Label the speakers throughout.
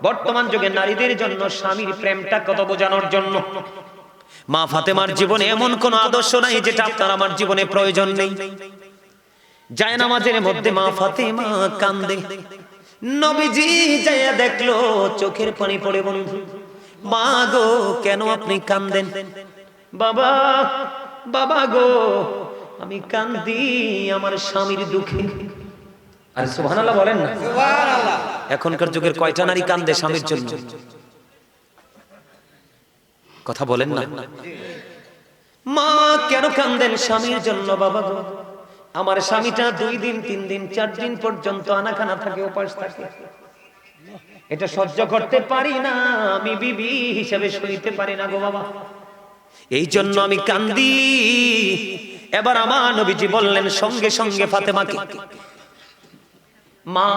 Speaker 1: বর্তমান যুগে নারীদের জন্য স্বামীর প্রেমটা কত বোঝানোর জন্য মা ফাতেমার জীবনে এমন কোন আদর্শ নাই যেটা আপনার আমার জীবনে প্রয়োজন নেই। জায়নামাজের মধ্যে মা ফাতেমা কান্দে, নবীজি যাইয়া দেখলো চোখের পানি পড়ে, বন্ধু মা গো কেন আপনি কান্দেন? বাবা বাবা গো আমি কান্দি আমার স্বামীর দুঃখে। আরে সুবহানাল্লাহ বলেন না। সুবহানাল্লাহ। এখনকার যুগের কয়টা নারী কান্দে স্বামীর জন্য? কথা বলেন না। মা কেন কান্দেন স্বামীর জন্য? বাবা গো আমার স্বামীটা 2 দিন 3 দিন 4 দিন পর্যন্ত আনাখানা থাকে, উপাস থাকে, এটা সহ্য করতে পারি না, আমি বিবি হিসেবে সইতে পারি না গো বাবা, এই জন্য আমি কান্দি। এবার আমার নবীজি বললেন সঙ্গে সঙ্গে ফাতেমাকে, মা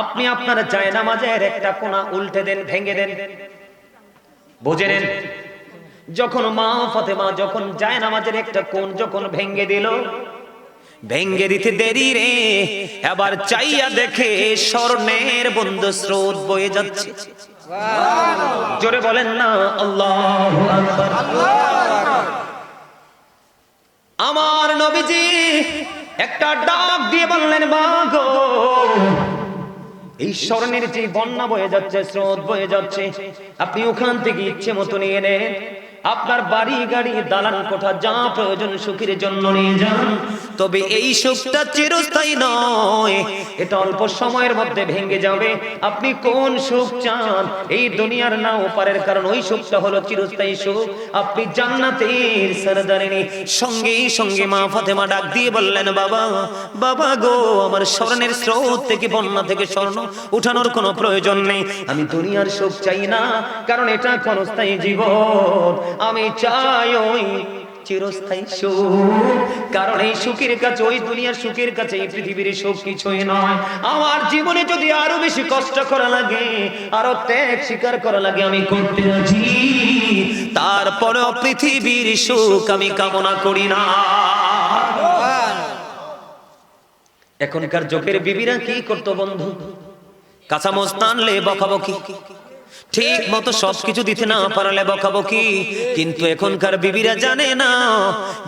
Speaker 1: আপনি আপনার জায়নামাজের একটা কোণা উল্টে দেন, ভেঙে দেন। বুঝে নেন, যখন মা ফাতেমা যখন জায়নামাজের একটা কোণ যখন ভেঙে দিল, ভেঙে দিতে দেরি রে, এবার চাইয়া দেখে স্বর্ণের বন্ধু স্রোত বয়ে যাচ্ছে। জোরে বলেন না আল্লাহু আকবার। আমার নবীজি একটা ডাক দিয়ে বললেন, মা গো এই স্বর্ণের যে বন্যা বয়ে যাচ্ছে, স্রোত বয়ে যাচ্ছে, আপনি ওখান থেকে ইচ্ছে মতো নিয়ে নেন, আপনার বাড়ি গাড়ি দালান কোঠা যা প্রয়োজন সুখের জন্য নিয়ে যান, তবে এই সুখটা চিরস্থায়ী নয়, এটা অল্প সময়ের মধ্যে ভেঙে যাবে। আপনি কোন সুখ চান? এই দুনিয়ার না ওপারের, কারণ ওই সুখটা হলো চিরস্থায়ী সুখ, আপনি জান্নাতের সরদারিনী। সঙ্গে সঙ্গে মা ফাতেমা ডাক দিয়ে বললেন, বাবা বাবা গো আমার স্বর্ণের স্রোত থেকে বন্যা থেকে স্বর্ণ উঠানোর কোনো প্রয়োজন নেই, আমি দুনিয়ার সুখ চাই না, কারণ এটা ক্ষণস্থায়ী জীবন, আমি চাই ওই চিরস্থায়ী সুখ, কারণ এই সুখের কাছে, ওই দুনিয়ার সুখের কাছে এই পৃথিবীর সুখ কিছুই নয়। আমার জীবনে যদি আরো বেশি কষ্ট করা লাগে, আরো ত্যাগ স্বীকার করা লাগে, আমি করতে রাজি, তারপরেও পৃথিবীর সুখ আমি কামনা করি না। এখনকার যুগের বিবিরা কি করতো বন্ধু? কাঁচা মস্ত আনলে বকাবকি, ঠিক মতো সবকিছু দিতে না পারলে বকাবকি। কিন্তু এখনকার বিবিরা জানে না,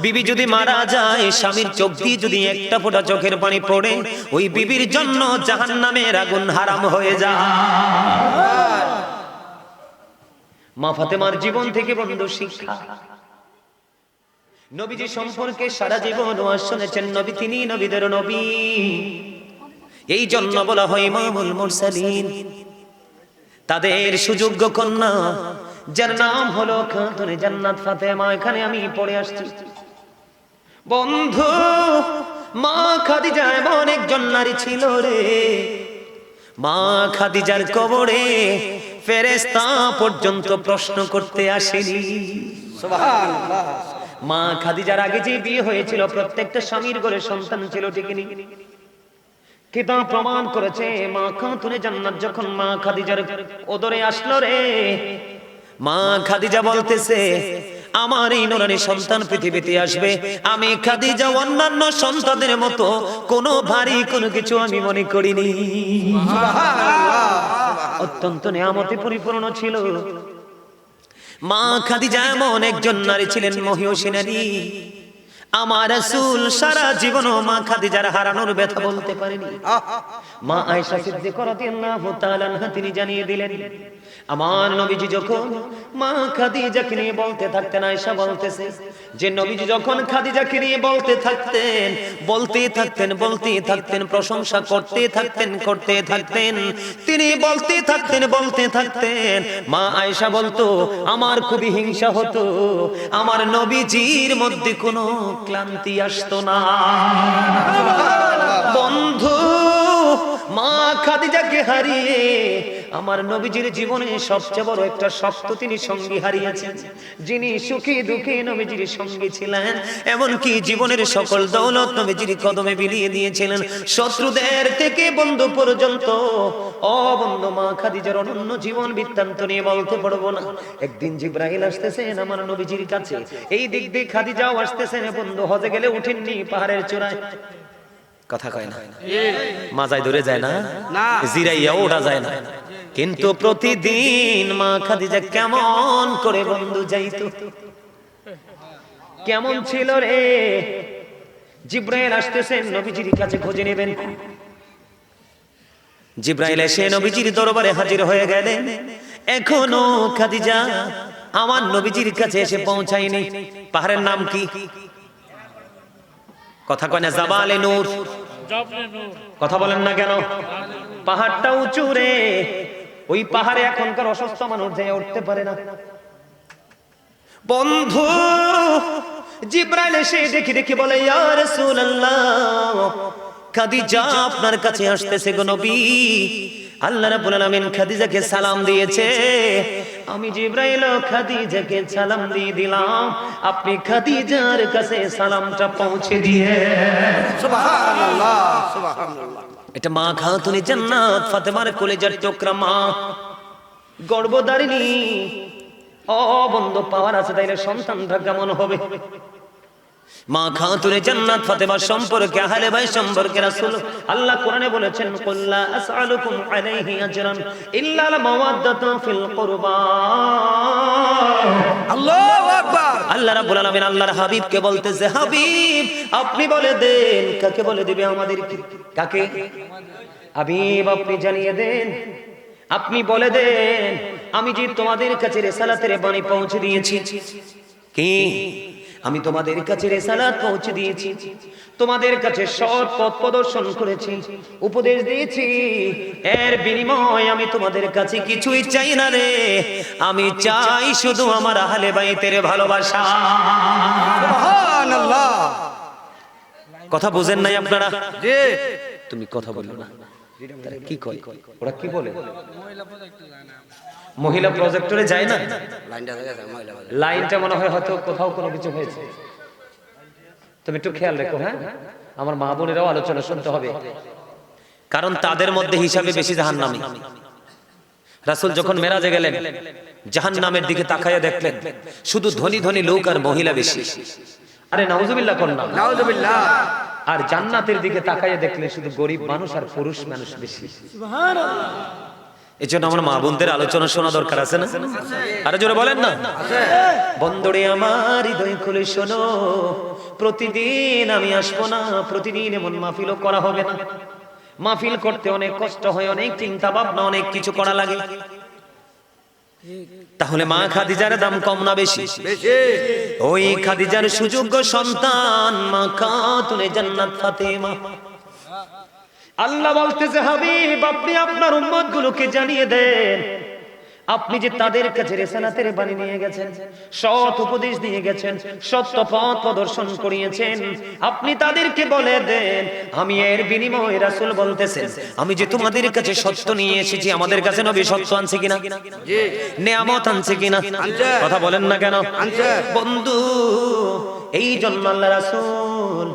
Speaker 1: বিবি যদি মারা যায়, স্বামীর চোখ দিয়ে যদি একটা ফোঁটা চোখের পানি পড়ে, ওই বিবির জন্য জাহান্নামের আগুন হারাম হয়ে যায়। মা ফাতেমার জীবন থেকে বন্ধু শিক্ষা, নবীজি সম্পর্কে সারা জীবন ওয়াজ শুনেছেন, নবী তিনি নবীদের নবী, এই জন্য বলা হয় ইমামুল মুরসালিন। তাদের সুযোগ্য কন্যা যার নাম হলো খাতুনে জান্নাত ফাতেমা, এখানে আমি পড়ে আসছি বন্ধু। মা খাদিজা এমন একজন নারী ছিল রে, মা খাদিজার কবরে ফেরেশতা পর্যন্ত প্রশ্ন করতে আসেনি। সুবহানাল্লাহ। মা খাদিজার আগে যে বিয়ে হয়েছিল প্রত্যেকটা স্বামীর ঘরে সন্তান ছিল, ঠিক নেই? কিতাব প্রমাণ করেছে মা খাতুনে জান্নাত যখন মা খাদিজার ওদরে আসলো রে, মা খাদিজা বলতেছে, আমার এই নুরানী সন্তান পৃথিবীতে আসবে, আমি খাদিজা অন্যান্য সন্তানদের মতো কোনো ভারী কোনো কিছু আমি মনে করিনি। সুবহানাল্লাহ। অত্যন্ত নিয়ামতে পরিপূর্ণ ছিল মা খাদিজা, এমন একজন নারী ছিলেন মহিয়সী নারী। আমার রাসূল সারা জীবন মা খাদিজার হারানোর ব্যথা বলতে পারেনি। মা আয়েশা সিদ্দিকা রাদিয়াল্লাহু তাআলা আনহা তিনি জানিয়ে দিলেন, আমার নবীজি যখন মা খাদিজাকে নিয়ে বলতে থাকতেন, আয়েশা বলতেছে যে নবীজি যখন খাদিজাকে নিয়ে বলতে থাকতেন, বলতে থাকতেন, বলতে থাকতেন, প্রশংসা করতে থাকতেন, করতে থাকতেন, তিনি বলতে থাকতেন, বলতে থাকতেন, মা আয়েশা বলতো আমার খুবই হিংসা হতো, আমার নবীজির মধ্যে কোনো ক্লান্তি আসতো না। বন্ধু মা খাদিজাকে হারিয়ে আমার নবীজির জীবনে সবচেয়ে বড় একটা শক্ত তিনি সঙ্গী হারিয়েছেন, যিনি সুখে দুঃখে নবীজির সঙ্গী ছিলেন, এমনকি জীবনের সকল দৌলত নবীজির কদমে বিলিয়ে দিয়েছিলেন, শত্রুদের থেকে বন্ধু পর্যন্ত। ও বন্ধু মা খাদিজার অনন্য জীবন বৃত্তান্ত নিয়ে বলতে পারবো না। একদিন জিবরাইল আসতেছেন আমার নবীজির কাছে, এই দিক দিয়ে খাদিজাও আসতেছেন। বন্ধু হজে গেলে উঠেননি পাহাড়ের চূড়ায়, কথা কয় না, মাজায় ধরে যায় না, জিরাইয়াও ওঠা যায় না, কিন্তু প্রতিদিন মা খাদিজা কেমন করে বন্ধু যাইতো, কেমন ছিল রে। জিব্রাইল আসতেছেন নবীজির কাছে খোঁজে নেবেন। জিব্রাইল এসে নবীজির দরবারে হাজির হয়ে গেলেন। এখনো খাদিজা আমার নবীজির কাছে এসে পৌঁছায়নি। পাহাড়ের নাম কি? কথা কয় না? জাবালে নূর। কথা বলেন না কেন? পাহাড়টা উঁচু রে। ওই পাহাড়ে এখনকার অসুস্থ মানুষ যায় উঠতে পারে না। বন্ধু জিব্রাইল এসে দেখি দেখি বলে, ইয়া রাসূলুল্লাহ, খাদিজা আপনার কাছে আসতেছে গো নবী। আল্লাহ রাব্বুল আলামিন খাদিজাকে সালাম দিয়েছে। আমি জিব্রাইল খাদিজাকে সালাম দিয়ে দিলাম, আপনি খাদিজার কাছে সালামটা পৌঁছে দিয়ে।
Speaker 2: সুবহানাল্লাহ, সুবহানাল্লাহ।
Speaker 1: এটা মা খাতুনে জান্নাত ফাতেমার কলেজার টুকরা মা, গর্ভধারিণী। ও বন্ধু, পাওয়ার আছে তাইলে সন্তানটা কেমন হবে? মা খাতুনে জান্নাত ফাতেমা সম্পর্কে, আহলে বাইত সম্পর্কে রাসূল আল্লাহ কোরআনে বলেছেন, কুল লা আসআলুকুম আলাইহি আজরান ইল্লা আল মাওয়াদ্দাতু ফিল কুরবা।
Speaker 2: আল্লাহু আকবার।
Speaker 1: আল্লাহ রাব্বুল আলামিন আল্লাহর হাবিবকে বলতেছে, হাবিব আপনি বলে দেন। কাকে বলে দিবে? আমাদের। কাকে? হাবিব আপনি জানিয়ে দেন, আপনি বলে দেন, আমি যে তোমাদের কাছে রিসালাতের বাণী পৌঁছে দিয়েছি। কি? আমি তোমাদের কাছে রিসালাত পৌঁছে দিয়েছি, তোমাদের কাছে সৎ পথ প্রদর্শন করেছি, উপদেশ দিয়েছি। এর বিনিময়ে আমি তোমাদের কাছে কিছুই চাই না রে। আমি চাই শুধু আমার আহলে বাইতের ভালোবাসা।
Speaker 2: সুবহানাল্লাহ।
Speaker 1: কথা বুঝেন নাই আপনারা?
Speaker 2: জি।
Speaker 1: তুমি কথা বলো না। তারা কি কয়? ওরা কি বলে? মহিলা প্রজেক্টরে যায় না। লাইনটা মনে হয় হয়তো কোথাও কোনো কিছু হয়েছে। তুমি একটু খেয়াল রেখো। হ্যাঁ, আমার মা বোনেরাও আলোচনা শুনতে হবে, কারণ তাদের মধ্যে হিসাবে বেশি জাহান্নামী। রাসূল যখন মেরাজে গেলেন, জাহান্নামের দিকে তাকায়া দেখলেন শুধু ধনী ধনী লোক আর মহিলা বেশি। আরে নাউজুবিল্লাহ কোন না,
Speaker 2: নাউজুবিল্লাহ।
Speaker 1: আর জান্নাতের দিকে তাকায়া দেখলেন শুধু গরিব মানুষ আর পুরুষ মানুষ বেশি। সুবহানাল্লাহ। এজন্য আমার মা বোনদের আলোচনা শোনা দরকার আছে না? আরে জোরে বলেন না। বন্ধুরে আমার হৃদয় খুলে শোনো, প্রতিদিন আমি আসবো না, প্রতিদিন এমন মাহফিলও করা হবে না। মাহফিল করতে অনেক কষ্ট হয়, অনেক চিন্তা ভাবনা, অনেক কিছু করা লাগে। তাহলে মা খাদিজার দাম কম না বেশি? ওই খাদিজার সুযোগ্য সন্তান মা খাতুনে জান্নাত ফাতেমা। আল্লাহ বলতেছে, হাবিব আপনি আপনার উম্মত গুলোকে জানিয়ে দেন, আপনি যে তাদের কাছে রিসালাতের বাণী নিয়ে গেছেন, সৎ উপদেশ দিয়ে গেছেন, সত্য পথ প্রদর্শন করিয়েছেন, আপনি তাদেরকে বলে দেন আমি এর বিনিময়ে, রাসূল বলতেছেন, আমি যে তোমাদের কাছে সত্য নিয়ে এসেছি, আমাদের কাছে নবী সত্য আনছে কিনা? জি। নিয়ামত আনছে কিনা? কথা বলেন না কেন? বন্ধু এই জন্য আল্লাহ রাসূল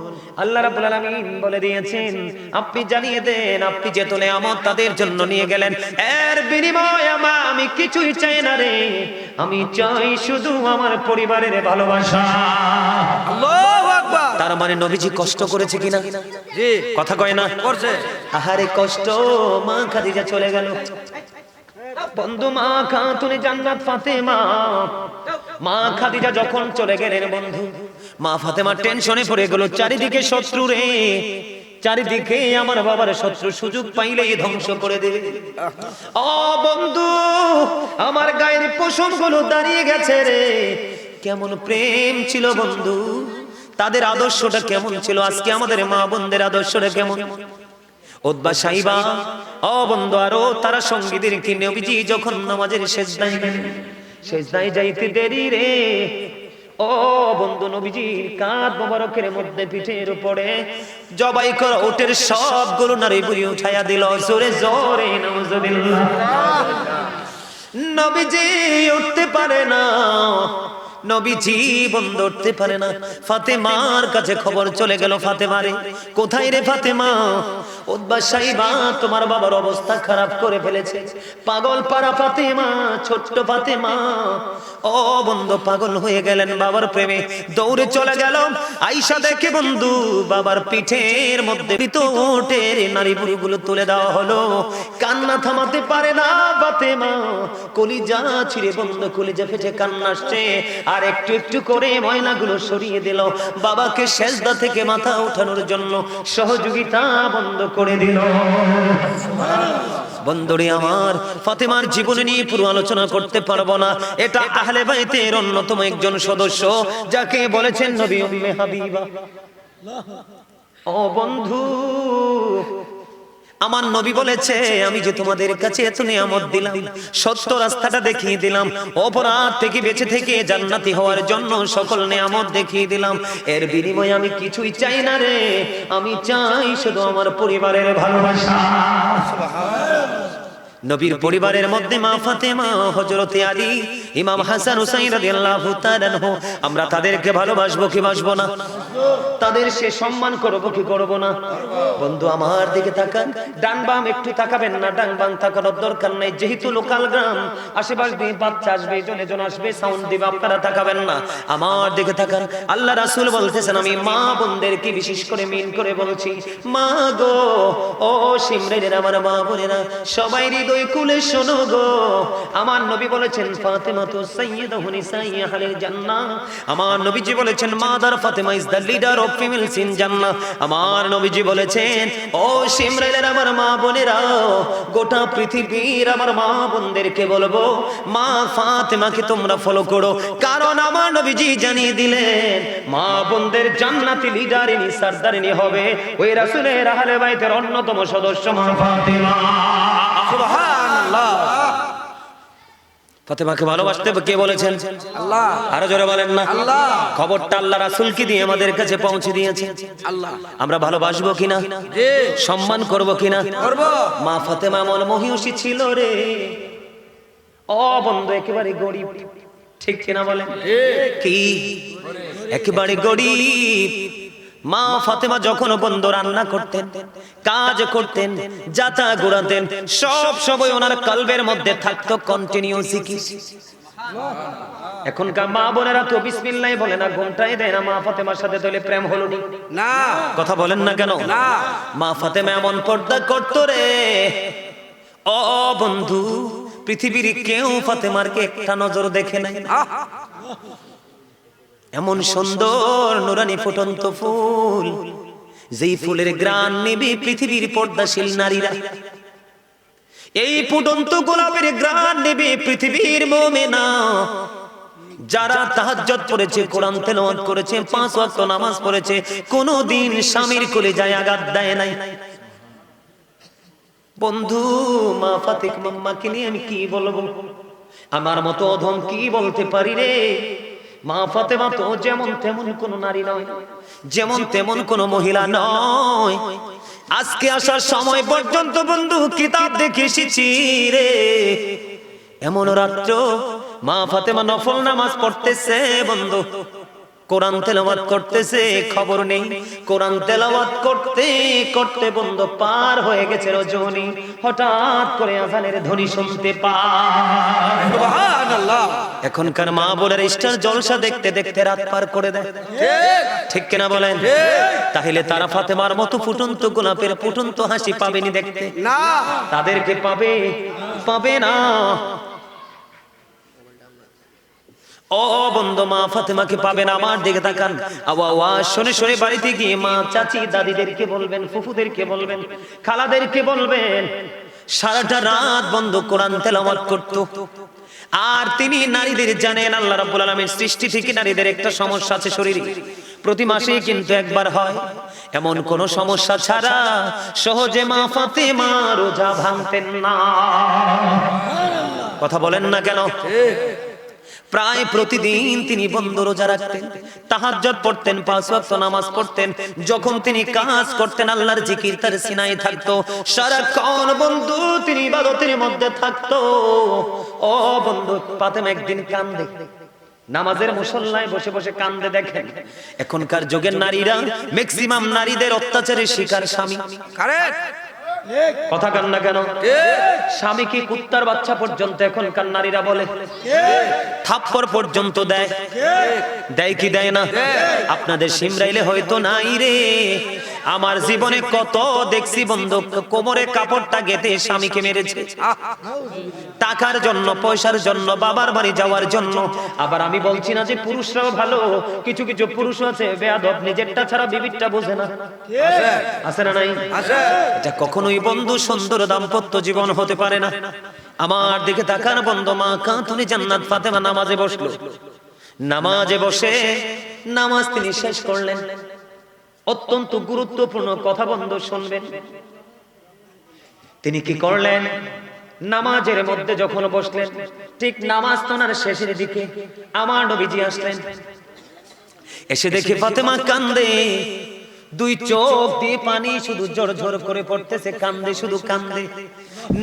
Speaker 1: আল্লাহ রাব্বুল আলামিন বলে দিয়েছেন, আপনি জানিয়ে দেন আপনি যে নিয়ামত তাদের জন্য নিয়ে গেলেন, এর বিনিময়ে আমি কিছুই চাই না রে। আমি চাই শুধু আমার পরিবারের ভালোবাসা।
Speaker 2: আল্লাহু আকবার।
Speaker 1: তার মানে নবীজি কষ্ট করেছে কিনা?
Speaker 2: জি।
Speaker 1: কথা কয় না?
Speaker 2: করছে।
Speaker 1: আহারে কষ্ট। মা খাদিজা চলে গেল। বন্ধু মা খাতুনে জান্নাত ফাতেমা, মা খাদিজা যখন চলে গেলেন বন্ধু, মা ফাতেমা টেনশনে পড়ে গেল। চারিদিকে শত্রু রে, চারিদিকে আমার বাবার শত্রু, সুযোগ পাইলেই ধ্বংস করে দেবে। ও বন্ধু, আমার গায়ের পশম গুলো দাঁড়িয়ে গেছে রে। কেমন প্রেম ছিল বন্ধু, তাদের আদর্শটা কেমন ছিল, আজকে আমাদের মা বোনদের আদর্শটা কেমন? উতবা সাইবা, ও বন্ধু, আরো তারা সঙ্গীদের কি নবীজি যখন নামাজের সেজদায় গেলেন, সেজদায় যাইতে দেরি রে। ও বন্ধু, নবীজির কাঁধ মোবারকের মধ্যে পিঠের উপরে জবাই করা উটের সবগুলো নারী বুড়ি উঠাইয়া দিল। জোরে জোরে নাউজুবিল্লাহ। নবীজি উঠতে পারে না, নবীজি বন্ধ উঠতে পারে না। ফাতেমার কাছে খবর চলে গেল, ফাতেমারে কোথায় রে ফাতেমা? উতবা সাইবা তোমার বাবার অবস্থা খারাপ করে ফেলেছে। পাগল পারা ফাতেমা, ছোট্ট ফাতেমা ও বন্ধু পাগল হয়ে গেলেন বাবার প্রেমে, দৌড়ে চলে গেল। আয়েশা দেখে বন্ধু বাবার পিঠের মধ্যে পিতটের নারী বুড়িগুলো তুলে দেওয়া হলো। কান্না থামাতে পারে না ফাতেমা, কলিজা ছিঁড়ে বন্ধু কলিজা ফেটে কান্না আসছে। আর একটু একটু করে ময়লাগুলো সরিয়ে দিল, বাবাকে সেজদা থেকে মাথা ওঠানোর জন্য সহযোগিতা বন্ধ করে দিল। বন্ধুরে আমার, ফাতেমার জীবনী নিয়ে পুরো আলোচনা করতে পারবো না। এটা আহলে বাইতের অন্যতম একজন সদস্য, যাকে বলেছেন নবী উম্মে হাবিবা। ও বন্ধু, আমার নবী বলেছে আমি যে তোমাদের কাছে এত নিয়ামত দিলাম, সত্য রাস্তাটা দেখিয়ে দিলাম, অপরাধ থেকে বেঁচে থেকে জান্নাতি হওয়ার জন্য সকল নিয়ামত দেখিয়ে দিলাম, এর বিনিময়ে আমি কিছুই চাই না রে, আমি চাই শুধু আমার পরিবারের ভালোবাসা। নবীর পরিবারের মধ্যে মা ফাতেমা, হযরতে আলী, ইমাম হাসান হুসাইন রাদিয়াল্লাহু তাআলা আনহু, আমরা তাদেরকে ভালোবাসবো কি বাসবো না? তাদের সে সম্মান করবো কি করবো না? বন্ধু আমার দিকে তাকান, ডান বাম একটু তাকাবেন না, ডান বাম তাকানোর দরকার নাই, যেহেতু লোকাল গ্রাম, আশেপাশ দিয়ে বাচ্চা আসবে, জনে জন আসবে, সাউন্ড দিবে, আপনারা তাকাবেন না, আমার দিকে তাকান। আল্লাহ রাসূল বলতেছেন, আমি মা বোনদেরকে বিশেষ করে মিন করে বলছি, মা গো, ও সিমরের আমার মা বোনেরা, সবাই হৃদয় খুলে শোনো গো। আমার নবী বলেছেন ফাতেমা তো সাইয়্যিদাতু নিসাই আহলিল জান্নাহ। আমার নবীজি বলেছেন mother Fatema is the leader of females in জান্নাহ। আমার নবীজি বলেছেন, ও সিমরাইলের আমার মা বোনেরা, গোটা পৃথিবীর আমার মা বোনদেরকে বলবো, মা ফাতেমাকে তোমরা ফলো করো, কারণ আমার নবীজি জানিয়ে দিলেন মা বোনদের জান্নাতি লিডারিনী সরদারিনী হবে ওই রাসূলের আহলে বাইতের অন্যতম সদস্য মা ফাতেমা।
Speaker 2: সুবহানাল্লাহ।
Speaker 1: ফাতেমাকে ভালোবাসতে কে বলেছেন?
Speaker 2: আল্লাহ।
Speaker 1: আরো জোরে বলেন না
Speaker 2: আল্লাহ।
Speaker 1: খবরটা আল্লাহ রাসূলকে দিয়ে আমাদের কাছে পৌঁছে দিয়েছে।
Speaker 2: আল্লাহ।
Speaker 1: আমরা ভালোবাসবো কিনা,
Speaker 2: জি
Speaker 1: সম্মান করব কিনা?
Speaker 2: করব।
Speaker 1: মা ফাতেমা মন মহিষী ছিল রে। ও বন্ধু একেবারে গরিব, ঠিক কিনা বলেন? কি একেবারে গরিব। মা ফাতেমা যখন বন্ধু রান্না করতেন, কাজ করতেন, যাতা ঘোরাতেন, সব সময় ওনার কলবের মধ্যে থাকতো কন্টিনিউ জিকির। এখনকার মা বোনেরা তো বিসমিল্লাহ বলে না, ঘুমটাই দেয় না। মা ফাতেমার সাথে তাহলে প্রেম হলো
Speaker 2: না,
Speaker 1: কথা বলেন না কেন?
Speaker 2: না।
Speaker 1: মা ফাতেমা এমন পর্দা করতো রে। ও বন্ধু, পৃথিবীর কেউ ফাতেমারকে একটা নজর দেখে নাই। এমন সুন্দর নুরানি ফুটন্ত ফুল, যেই ফুলের ঘ্রাণ নেবে পৃথিবীর পর্দাশীল নারীরা। এই ফুটন্ত গোলাপের ঘ্রাণ নেবে পৃথিবীর মুমিনা, যারা তাহাজ্জুদ পড়েছে, কোরআন তেলাওয়াত করেছে, 5 ওয়াক্ত নামাজ পড়েছে, কোনদিন স্বামীর কলিজায় আঘাত দেয় নাই। বন্ধু মা ফাতেমাকে নিয়ে আমি কি বলবো? আমার মতো অধম কি বলতে পারি রে? মা ফাতেমা তো যেমন তেমন কোন নারী নয়, যেমন তেমন কোন মহিলা নয়। আজকে আসার সময় পর্যন্ত বন্ধু কিতাব দেখে এসেছি রে, এমন রাত্র মা ফাতেমা নফল নামাজ পড়তেছে বন্ধু, কোরআন তেলাওয়াত করতেছে, খবর নেই। কোরআন তেলাওয়াত করতে করতে বন্ধু পার হয়ে গেছে রজনী, হঠাৎ করে আযানের ধ্বনি শুনতে পায়।
Speaker 2: সুবহানাল্লাহ।
Speaker 1: এখনকার মা বোনের স্টার জলসা দেখতে দেখতে রাত পার করে দেয়, ঠিক কিনা বলেন? তাহলে তারা ফাতেমার মতো ফুটন্ত গোলাপের ফুটন্ত হাসি পাবেনি দেখতে?
Speaker 2: না,
Speaker 1: তাদেরকে পাবে? পাবে না। ও বন্ধু মা ফাতেমাকে পাবেন, আমার দিকে তাকান। আওয়াজ শুনে শুনে বাড়িতে গিয়ে মা চাচি দাদিদেরকে বলবেন, ফুফুদেরকে বলবেন, খালাদেরকে বলবেন, সারাটা রাত বন্ধু কোরআন তেলাওয়াত করত। আর তিনি নারীদের জানেন আল্লাহ রাব্বুল আলামিন সৃষ্টি থেকে নারীদের একটা সমস্যা আছে শরীরে, প্রতি মাসে কিন্তু একবার হয়। এমন কোন সমস্যা ছাড়া সহজে মা ফাতেমা রোজা ভাঙতেন না। কথা বলেন না কেন? প্রায় প্রতিদিন তিনি বন্ধ রোজা রাখতেন, তাহাজ্জুদ পড়তেন, 5 ওয়াক্ত নামাজ পড়তেন। যখন তিনি কাজ করতেন আল্লাহর জিকির তার সিনায় থাকতো, সারাক্ষণ বন্ধু তিনি ইবাদতের মধ্যে থাকতো। ও বন্ধু ফাতেমা একদিন কান্দে, নামাজের মুসল্লায় বসে বসে কান্দে দেখেন। এখনকার যুগের নারীরা ম্যাক্সিমাম নারীদের অত্যাচারের শিকার স্বামী।
Speaker 2: কারেক্ট।
Speaker 1: কথা কান না কেন? স্বামী কি কুত্তার বাচ্চা পর্যন্ত এখনকার নারীরা বলে, থাপ্পড় পর্যন্ত দেয়, দেয় কি দেয় না? আপনাদের সিমরাইলে হয়তো নাই রে, আমার জীবনে কত দেখছি বন্ধু কোমরে কাপড়টা গেঁথে স্বামীকে মেরেছে, টাকার জন্য, পয়সার জন্য, বাবার বাড়ি যাওয়ার জন্য। আবার আমি বলছি না যে পুরুষরাও ভালো, কিছু কিছু পুরুষ আছে বেয়াদব, নিজেরটা ছাড়া বিবিরটা বোঝে না, আছে না নাই? এটা কখনোই বন্ধু সুন্দর দাম্পত্য জীবন হতে পারে না। আমার দিকে তাকান বন্ধু, মা কাঁতুনি জান্নাত ফাতেমা নামাজে বসলো। নামাজে বসে নামাজ তিনি শেষ করলেন। অত্যন্ত গুরুত্বপূর্ণ কথা বন্ধু শুনবেন। তিনি কি করলেন? নামাজের মধ্যে যখন বসলেন, ঠিক নামাজ তোনার শেষের দিকে আমার নবীজি আসলেন। এসে দেখে ফাতেমা কান্দে, দুই চোখ দিয়ে পানি শুধু ঝরঝর করে পড়তেছে, কান্দে, শুধু কান্দে।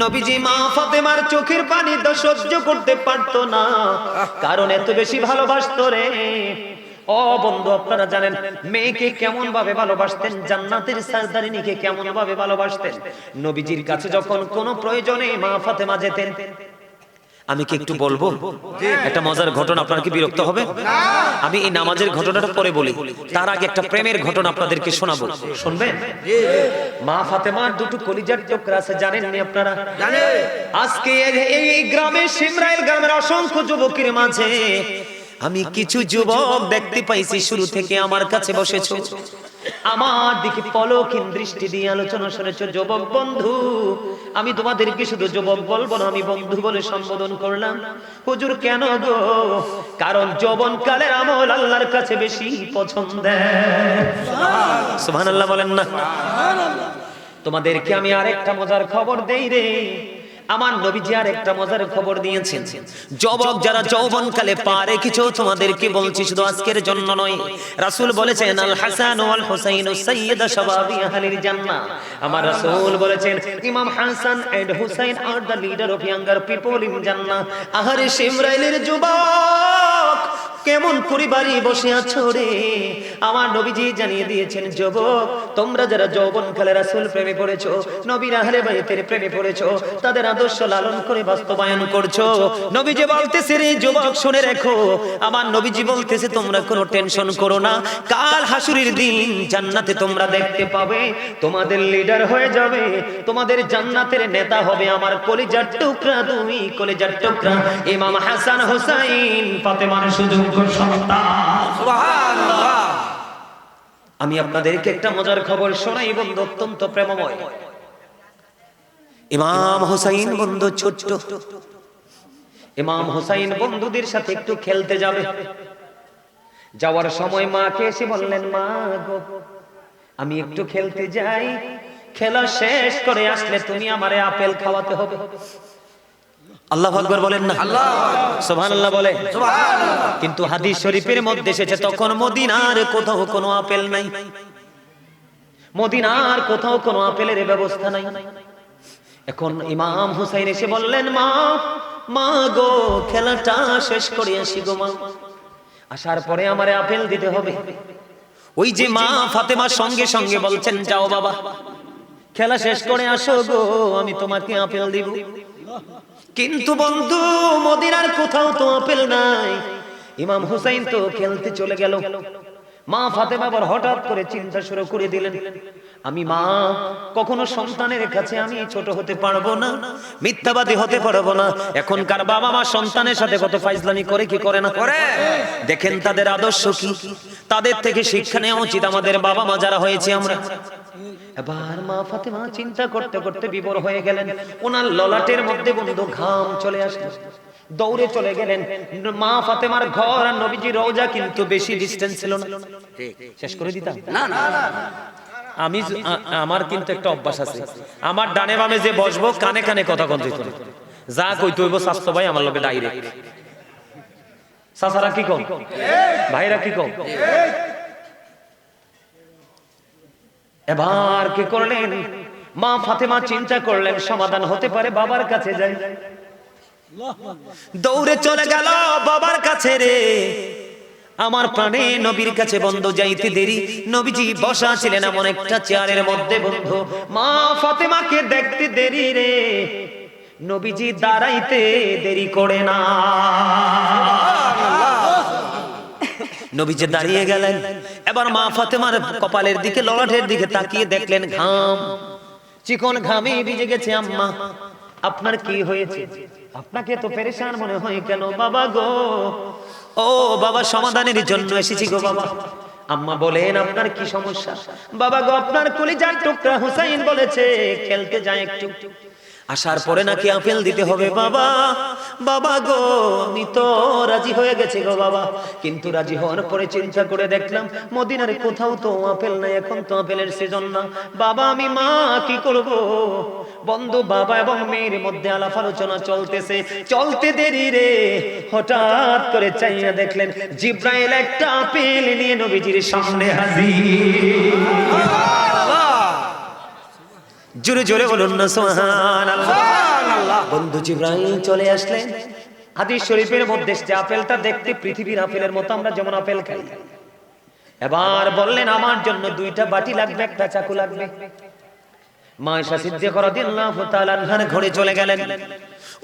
Speaker 1: নবীজি মা ফাতেমার চোখের পানি তো সহ্য করতে পারতো না, কারণ এত বেশি ভালোবাসতো রে। ও বন্ধু, আপনারা জানেন মেয়েকে কেমন ভাবে ভালোবাসতেন, জান্নাতের সরদারিনীকে কেমন ভাবে ভালোবাসতেন। নবীজির কাছে যখন কোনো প্রয়োজনে মা ফাতেমা যেতেন, আমি কি একটু বলবো একটা মজার ঘটনা? আপনার কি বিরক্ত হবে? আমি এই নামাজের ঘটনাটা পরে বলি, তার আগে একটা প্রেমের ঘটনা আপনাদেরকে শোনাবো, শুনবেন? মা ফাতেমার দুটো কলিজার টুকরা আছে, জানেননি আপনারা? আজকে এই গ্রামে, সিমরাইল গ্রামের অসংখ্য যুবকের মাঝে আমি কিছু যুবক দেখতে পাইছি, শুরু থেকে আমার কাছে বসেছো, আমার দিকে পলকহীন দৃষ্টি দিয়ে আলোচনা শুনেছো। যুবক বন্ধু, আমি তোমাদেরকে শুধু যুবক বলবো না, আমি বন্ধু বলে সম্বোধন করলাম। হুজুর কেন গো? কারণ যৌবন কালের আমল আল্লাহর কাছে বেশি পছন্দের। সুবহানাল্লাহ বলেন না? তোমাদেরকে আমি আরেকটা মজার খবর দেই রে। আমার নবীজি আর একটা মজার খবর দিয়েছেন। যুবক যারা যৌবনকালে পা রেখেছো, তোমাদেরকে বলছি শুধু আজকের জন্য নয়। রাসূল বলেছেন আল হাসান ওয়াল হুসাইন সাইয়্যিদা শাবাবি আহলিল জান্নাহ। আমার রাসূল বলেছেন imam Hasan and Husain are the leader of younger people in Jannah. আহারে সিমরাইলের যুবক, কেমন পরিবারে বসে আছো রে? আমার নবীজি জানিয়ে দিয়েছেন, যুবক তোমরা যারা যৌবনকালে রাসূল প্রেমে পড়েছো, নবীর আহলে বাইতের প্রেমে পড়েছো, তাদের আদর্শ লালন করে বাস্তবায়ন করছো। নবীজি বলতেছে রে যুবক শুনে রেখো, আমার নবীজি বলতেছে তোমরা কোনো টেনশন করো না, কাল হাসুরের দিন জান্নাতে তোমরা দেখতে পাবে তোমাদের লিডার হয়ে যাবে, তোমাদের জান্নাতের নেতা হবে আমার কলিজার টুকরা, দুই কলিজার টুকরা ইমাম হাসান হুসাইন ফাতেমার সুযোগ্য সন্তান।
Speaker 2: সুবহানাল্লাহ।
Speaker 1: আমি আপনাদেরকে একটা মজার খবর শোনাই বন্ধু, অত্যন্ত প্রেমময়। ইমাম হুসাইন বন্ধু ছোট্ট, ইমাম হুসাইন বন্ধুদের সাথে একটু খেলতে যাবে। যাওয়ার সময় মাকে এসে বললেন, মা গো আমি একটু খেলতে যাই, খেলা শেষ করে আসলে তুমি আমারে আপেল খাওয়াতে হবে। আল্লাহু আকবার বলেন না? সুবহানাল্লাহ বলে। কিন্তু হাদিস শরীফের মধ্যে এসেছে তখন মদিনার কোথাও কোনো আপেল নাই, মদিনার কোথাও কোনো আপেলের ব্যবস্থা নাই। এখন ইমাম হুসাইন এসে বললেন, মা মা গো খেলাটা শেষ করে আসি গো মা, আসার পরে আমারে আপেল দিতে হবে। ওই যে মা ফাতেমা সঙ্গে সঙ্গে বলছেন, যাও বাবা খেলা শেষ করে আসো গো, আমি তোমাকে আপেল দিব। কিন্তু বন্ধু মদিনার কোথাও তো আপেল নাই। ইমাম হুসাইন তো খেলতে চলে গেল। মা ফাতেমা আবার হঠাৎ করে চিন্তা শুরু করে দিলেন, আমি মা কখনো সন্তানের কাছে আমি ছোট হতে পারবো না, মিথ্যাবাদী হতে পারবো না। এখনকার বাবা মা সন্তানের সাথে কত ফাইজলামি করে কি করে না? দেখেন তাদের আদর্শ কি, তাদের থেকে শিক্ষা নেওয়া উচিত আমাদের বাবা মা যারা হয়েছে আমরা। এবার মা ফাতেমা চিন্তা করতে করতে বিভোর হয়ে গেলেন। ওনার ললাটের মধ্যে বন্ধু ঘাম চলে আসলো, দৌড়ে চলে গেলেন। মা ফাতেমার ঘর আর নবীজির রওজা কিন্তু বেশি ডিসটেন্স ছিল না। শেষ করে দিতাম না না, আমি আমার কিন্তু একটা অভ্যাস আছে, আমার ডানে বামে যে বসবো কানে কানে কথা কইতে হইতো, যা কইতে হইব স্বাস্থ্য ভাই আমার লগে ডাইরেক্ট। চাচারা কি কম, ভাইরা কি কম। এবার কি করলেন মা ফাতেমা, চিন্তা করলেন সমাধান হতে পারে বাবার কাছে যাই। দৌড়ে চলে গেল বাবার কাছে রে, আমার প্রাণে নবীর কাছে বন্ধু যাইতে দেরি, নবীজি বসা ছিলেন এমন একটা চেয়ারের মধ্যে বন্ধু, মা ফাতেমাকে দেখতে দেরি রে, নবীজি দাঁড়াইতে দেরি করে না, নবীজি দাঁড়িয়ে গেলেন। এবার মা ফাতেমার কপালের দিকে ললাটের দিকে তাকিয়ে দেখলেন ঘাম, চিকন ঘামে ভিজে গেছে। আম্মা আপনার কি হয়েছে? আপনাকে তো পেরেশান মনে হয় কেন? বাবা গো, ও বাবা সমাধানের জন্য এসেছি গো বাবা। আম্মা বলেন আপনার কি সমস্যা? বাবা গো আপনার কলিজার টুকরা হুসাইন বলেছে খেলতে যায় একটু, আসার পরে নাকি আপেল দিতে হবে। বাবা বাবা গো আমি তো রাজি হয়ে গেছি গো বাবা, কিন্তু রাজি হওয়ার পরে চিন্তা করে দেখলাম মদিনার কোথাও তো আপেল নাই, এখন তো আপেলের সিজন না। বাবা আমি মা কি করব? বন্ধু বাবা এবং মেয়ের মধ্যে আলাপ আলোচনা চলতেছে, চলতে দেরি রে হঠাৎ করে চাইয়া দেখলেন জিব্রাইল একটা আপেল নিয়ে নবীজির সামনে হাজির। জোরে জোরে বলুন না সুবহানাল্লাহ। বন্ধু জিব্রাইল চলে আসলেন, হাদিস শরীফের মধ্যে যে আপেলটা দেখতে পৃথিবীর আপেলের মতো, আমরা যেমন আপেল খাই। এবার বললেন আমার জন্য 2টা বাটি লাগবে, একটা চাকু লাগবে। মা আয়েশা সিদ্দিকা রাদিয়াল্লাহু তাআলা আনহার ঘরে চলে গেলেন,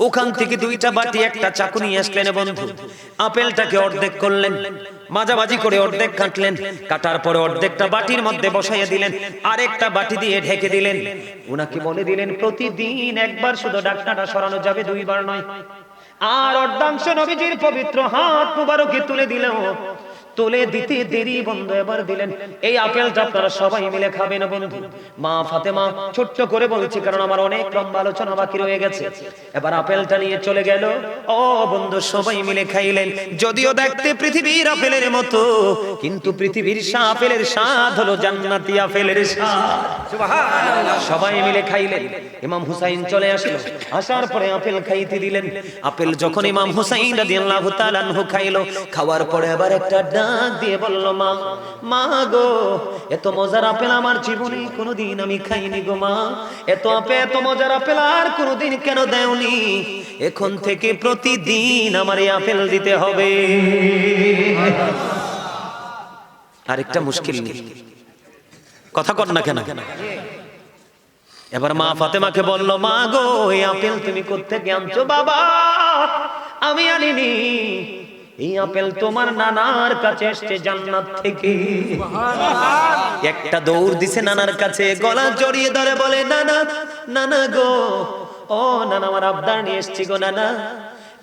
Speaker 1: ওখান থেকে 2টা বাটি একটা চাকু নিয়ে আসলেন। বন্ধু আপেলটাকে অর্ধেক করলেন, মাঝামাঝি করে অর্ধেক কাটলেন, কাটার পরে অর্ধেকটা বাটির মধ্যে বসাইয়া দিলেন, আরেকটা বাটি দিয়ে ঢেকে দিলেন। উনাকে বলে দিলেন প্রতিদিন একবার শুধু ঢাকনাটা সরানো যাবে, 2বার নয়। আর অর্ধাংশ নবীজির পবিত্র হাত মুবারকে তুলে দিল, তুলে দিতে দেরি বন্ধু এবার দিলেন এই আপেলটা আপনারা সবাই মিলে খাবেন। বন্ধু মা ফাতেমা ছোট্ট করে বলছি কারণ আমার অনেক লম্বা আলোচনা বাকি রয়ে গেছে। এবার আপেলটা নিয়ে চলে গেল, ও বন্ধু সবাই মিলে খাইলেন। যদিও দেখতে পৃথিবীর আপেলের মতো, কিন্তু পৃথিবীর আপেলের স্বাদ হলো জান্নাতি আপেলের স্বাদ। সুবহানাল্লাহ। সবাই মিলে খাইলেন। ইমাম হুসাইন চলে আসলো, আসার পরে আপেল খাইতে দিলেন। আপেল যখন ইমাম হুসাইন রাদিয়াল্লাহু তাআলা আনহু খাইলো, খাওয়ার পরে আবার একটা ডাক দিয়ে বলল মা, মা গো এত মজার আপেল আমার জীবনে কোনোদিন আমি খাইনি গো মা, এত মজার আপেল আর কোনোদিন কেন দেওনি? এখন থেকে প্রতিদিন আমার এই আপেল দিতে হবে। আরেকটা মুশকিল নেই, কথা কর না কেন? এবার মা ফাতেমাকে বলল মা গো এই আপেল তুমি কোত্থেকে আনছো? বাবা আমি আনিনি, এই আপেল তোমার নানার কাছে এসেছে জান্নাত থেকে। একটা দৌড় দিছে নানার কাছে, গলা জড়িয়ে ধরে বলে নানা, নানা গো, ও নানা আমার আবদার নিয়ে এসেছি গো নানা,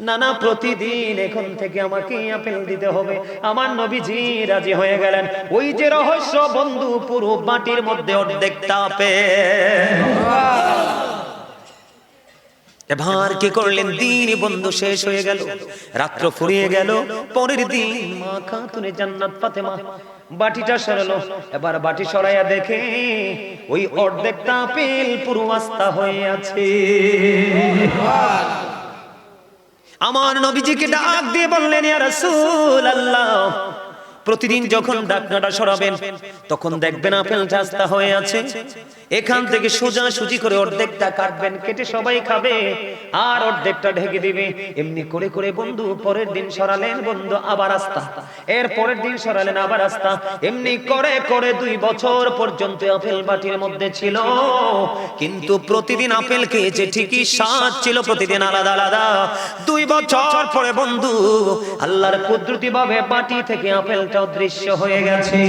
Speaker 1: নানা প্রতিদিন এখন থেকে আমাকে আপেল দিতে হবে। আমার নবীজি রাজি হয়ে গেলেন। ওই যে রহস্য বন্ধু, পুরো বাটির মধ্যে অর্ধেকটা আপেল। এবার কি করলেন? দিন বন্ধু শেষ হয়ে গেল, রাত্র ফুরিয়ে গেল। পরের দিন মা খাতুনে জান্নাত ফাতেমা বাটিটা সরালো। এবার বাটি সরাইয়া দেখে ওই অর্ধেকটা আপেল পুরো আস্তা হয়ে আছে। আমার নবীজিকে ডাক দিয়ে বললেন ইয়া রাসূলুল্লাহ, প্রতিদিন যখন ঢাকনাটা সরাবেন তখন দেখবেন আপেলটা আস্তা হয়ে আছে, এখান থেকে সোজা সুজি করে অর্ধেকটা কাটবেন, কেটে সবাই খাবে, আর অর্ধেকটা ঢেকে দিবে। এমনি করে করে বন্ধু পরের দিন সরালেন বন্ধু আবার আস্তা, এর পরের দিন সরালেন আবার আস্তা, এমনি করে করে 2 বছর পর্যন্ত আপেল বাটির মধ্যে ছিল। কিন্তু প্রতিদিন আপেল খেয়েছে ঠিকই, স্বাদ ছিল প্রতিদিন আলাদা আলাদা। 2 বছর পরে বন্ধু আল্লাহর কুদরতি ভাবে বাটি থেকে আপেলটা অদৃশ্য হয়ে গেছে।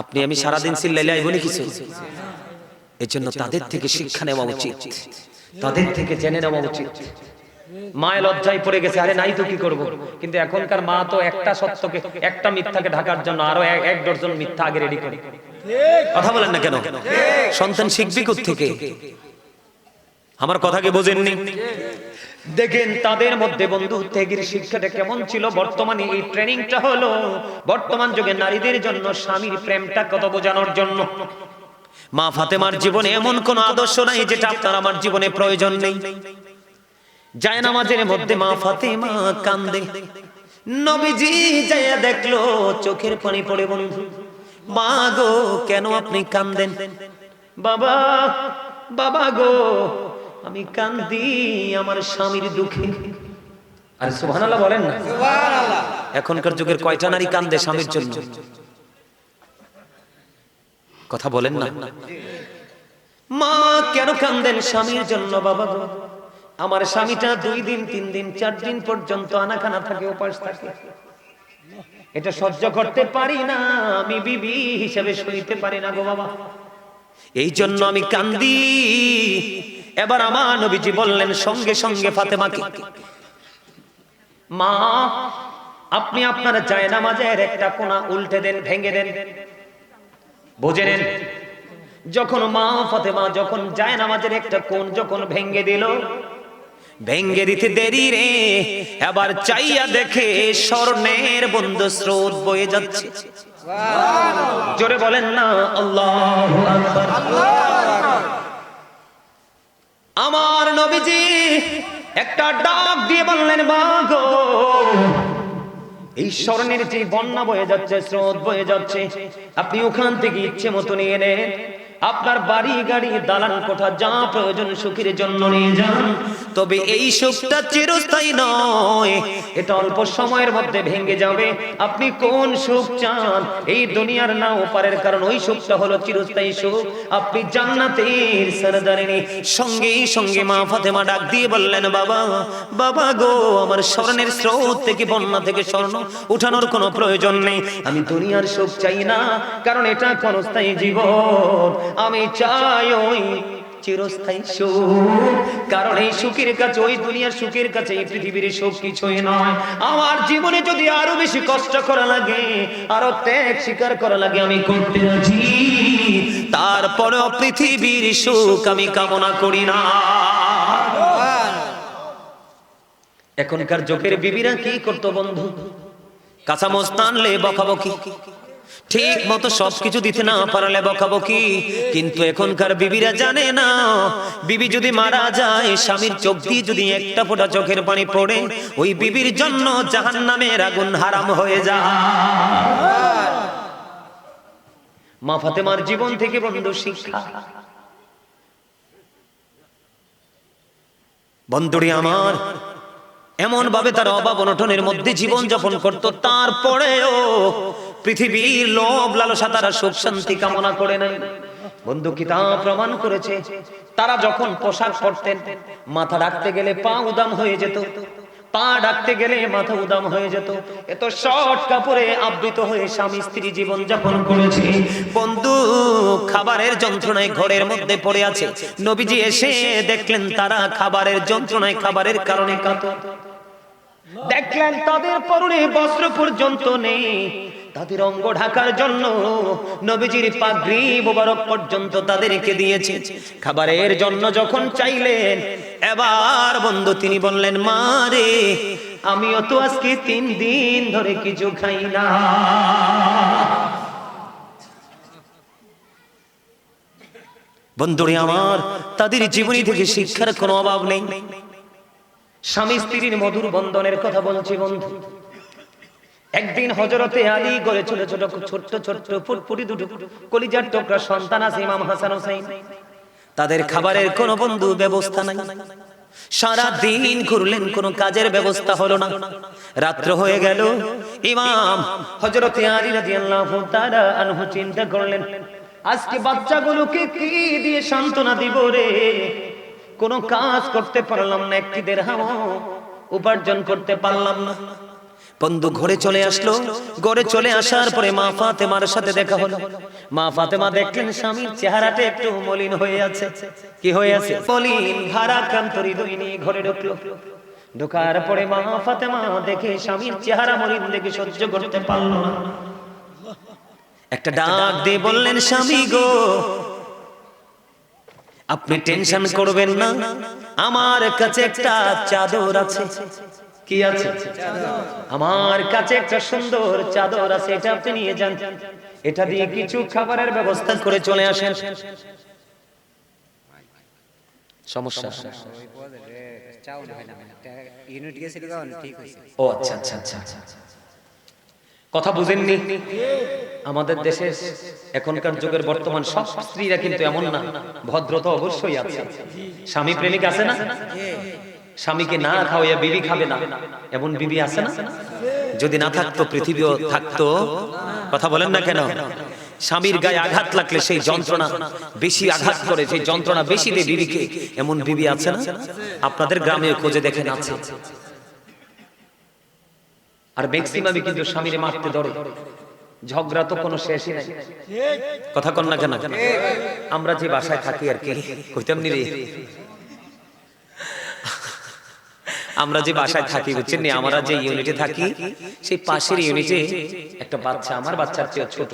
Speaker 1: আপনি আমি সারাদিন চিল্লাইলে আইবনি কিছু। এজন্য তাদের থেকে শিক্ষা নেওয়া উচিত, তাদের থেকে জেনে নেওয়া উচিত। মায়ের লজ্জায় পড়ে গেছে, আরে নাই তো কি করব। কিন্তু এখনকার মা তো একটা সত্যকে, একটা মিথ্যাকে ঢাকার জন্য আরো 1 ডজন মিথ্যা আগে রেডি করে। কথা বলেন না কেন? সন্তান শিখবে কোত্থেকে? আমার কথা কি বোঝেননি? দেখেন তাদের মধ্যে বন্ধু ত্যাগের শিক্ষাটা কেমন ছিল। বর্তমানে এই ট্রেনিংটা হলো বর্তমান যুগে নারীদের জন্য স্বামীর প্রেমটা কত বোঝানোর জন্য। মা ফাতেমার জীবনে এমন কোন আদর্শ নাই যেটা আপনার আমার জীবনে প্রয়োজন নেই। জায়নামাজের মধ্যে মা ফাতেমা কান্দে, নবীজি যাইয়া দেখলো চোখের পানি পড়ে। বন্ধু মা গো কেন আপনি কান্দেন? বাবা, বাবা গো আমি কান্দি আমার স্বামীর দুঃখে। আরে সুবহানাল্লাহ বলেন না।
Speaker 2: সুবহানাল্লাহ।
Speaker 1: এখনকার যুগের কয়টা নারী কান্দে স্বামীর জন্য? কথা বলেন না। মা কেন কান্দেন স্বামীর জন্য? বাবা গো, আমার স্বামীটা 2 দিন 3 দিন 4 দিন পর্যন্ত আনাখানা থাকে, উপাস থাকে, এটা সহ্য করতে পারি না, আমি বিবি হিসেবে সইতে পারি না গো বাবা, এই জন্য আমি কান্দি। এবার আমার নবীজি বললেন সঙ্গে সঙ্গে ফাতেমাকে, মা আপনি আপনার জায়নামাজের একটা কোণা উল্টে দেন, ভেঙে দেন। বুঝে নেন, যখন মা ফাতেমা যখন জায়নামাজের একটা কোণ যখন ভেঙে দিল, ভেঙে দিতে দেরি রে, এবার চাইয়া দেখে স্বর্ণের বন্ধ স্রোত বয়ে যাচ্ছে। জোরে বলেন না আল্লাহু আকবার। আমার নবীজি একটা ডাক দিয়ে বললেন, মা গো, এই স্বর্ণের যে বন্যা বয়ে যাচ্ছে, স্রোত বয়ে যাচ্ছে, আপনি ওখান থেকে ইচ্ছে মতো নিয়ে নেন, আপনার বাড়ি গাড়ি দালান কোঠা যা প্রয়োজন সুখের জন্য নিয়ে যান, তবে এই সুখটা চিরস্থায়ী নয়, এটা অল্প সময়ের মধ্যে ভেঙে যাবে। আপনি কোন সুখ চান? এই দুনিয়ার না ওপারের, কারণ ওই সুখটা হলো চিরস্থায়ী সুখ, আপনি জান্নাতের সরদারিনী। সঙ্গে সঙ্গে মা ফাতেমা ডাক দিয়ে বললেন, বাবা বাবা গো, আমার স্বর্ণের স্রোত থেকে বন্যা থেকে স্বর্ণ উঠানোর কোনো প্রয়োজন নেই, আমি দুনিয়ার সুখ চাই না, কারণ এটা ক্ষণস্থায়ী জীবন, আমি চাই ওই চিরস্থায়ী সুখ, কারণ এই সুখের কাছে, ওই দুনিয়ার সুখের কাছে এই পৃথিবীর সুখ কিছুই নয়। আমার জীবনে যদি আরো বেশি কষ্ট করা লাগে, আরো ত্যাগ স্বীকার করা লাগে, আমি করতে রাজি, তারপরেও পৃথিবীর সুখ আমি কামনা করি না। এখনকার যুগের বিবিরা কি করতো বন্ধু? কাঁচা মস্ত আনলে বকাবকি, ঠিক মতো সবকিছু দিতে না পারলে বকাবকি। কিন্তু এখনকার বিবিরা জানে না, বিবি যদি মারা যায়, স্বামীর চোখ দিয়ে যদি একটা ফোঁটা চোখের পানি পড়ে, ওই বিবির জন্য জাহান্নামের আগুন হারাম হয়ে যায়। মা ফাতেমার জীবন থেকে বন্ধু শিক্ষা। বন্ধুরি আমার, এমন ভাবে তার অভাব অনটনের মধ্যে জীবন যাপন করত, তারপরেও পৃথিবীর লোভ লালসা তারা সুখ শান্তি কামনা করে নাই। বন্ধু কিতাব প্রমাণ করেছে, তারা যখন পোশাক পরতেন, মাথা রাখতে গেলে পা উদাম হয়ে যেত, পা ডাকতে গেলে মাথা উদাম হয়ে যেত, এত শর্ট কাপড়ে আবৃত হয়ে স্বামী স্ত্রী জীবন যাপন করেছে। বন্ধু খাবারের যন্ত্রণায় ঘরের মধ্যে পড়ে আছে, নবীজি এসে দেখলেন তারা খাবারের যন্ত্রণায়, খাবারের কারণে কাতর। দেখলেন তাদের পরনে বস্ত্র পর্যন্ত নেই, তাদের অঙ্গ ঢাকার জন্য নবীজির পাগড়ি মোবারক পর্যন্ত তাদেরকে দিয়েছে। খাবারের জন্য যখন চাইলেন, এবার বন্ধু তিনি বললেন, মা রে, আমিও তো আজকে 3 দিন ধরে কিছু খাই না। বন্ধুরে আমার, তাদের জীবনী থেকে শিক্ষার কোনো অভাব নেই। স্বামী স্ত্রীর মধুর বন্ধনের কথা বলছি বন্ধু। একদিন হযরতে আলী ঘরে ছোট ছোট ছোট্ট ছোট্ট ফুটফুটি দুটো কলিজার টুকরা সন্তান আছে, ইমাম হাসান হোসেন। তাদের খাবারের কোনো বন্ধু ব্যবস্থা নাই। সারা দিন ঘুরলেন, কোনো কাজের ব্যবস্থা হলো না। রাত্র হয়ে গেল, ইমাম হযরতে আলী রাদিয়াল্লাহু তাআলা আনহু চিন্তা করলেন, আজকে বাচ্চাগুলোকে কি দিয়ে সান্ত্বনা দিব রে? কোনো কাজ করতে পারলাম না, একটি দিরহাম উপার্জন করতে পারলাম না। বন্ধু ঘরে চলে আসলো। ঘরে চলে আসার পরে মা ফাতেমার সাথে দেখা হলো। মা ফাতেমা দেখলেন স্বামীর চেহারাটা একটু মলিন হয়ে আছে। কি হয়ে আছে? মলিন, ভারাক্রান্ত হৃদয় নিয়ে ঘরে ঢুকলো। ঢোকার পরে মা ফাতেমা দেখে স্বামীর চেহারা মলিন দেখে সহ্য করতে পারলো না। একটা ডাক দিয়ে বললেন, স্বামী গো, আপনি টেনশন করবেন না, আমার কাছে একটা চাদর আছে। কি আছে? আমার কাছে একটা সুন্দর চাদর আছে, এটা আপনি নিয়ে যান, এটা দিয়ে কিছু খাবারের ব্যবস্থা করে চলে আসেন। সমস্যা? ও আচ্ছা আচ্ছা আচ্ছা। কথা বুঝেননি? আমাদের দেশে এখনকার যুগের বর্তমান সব স্ত্রীরা কিন্তু এমন না, ভদ্রতা অবশ্যই আছে। স্বামী প্রেমিক আছে না? স্বামীকে না খাওয়াইয়া বিবি খাবে না, এমন বিবি আছে না? যদি না থাকতো পৃথিবীও থাকতো। কথা বলেন না কেন? স্বামীর গায়ে আঘাত লাগলে সেই যন্ত্রণা বেশি আঘাত করে, সেই যন্ত্রণা বেশি দেয় বিবিকে, এমন বিবি আছে না? আপনাদের গ্রামে খোঁজে দেখেন আছে। আর ম্যাক্সিমামই কিন্তু স্বামীরে মারতে ধরে, ঝগড়া তো কোনো শেষই নাই। কথা কন না কেন? আমরা যে বাসায় থাকি আর কি কইতাম নি রে, আমরা যে বাসায় থাকি বুঝছেন নি, আমরা যে ইউনিটে থাকি সেই পাশের ইউনিটে একটা বাচ্চা, আমার বাচ্চার চেয়ে ছোট,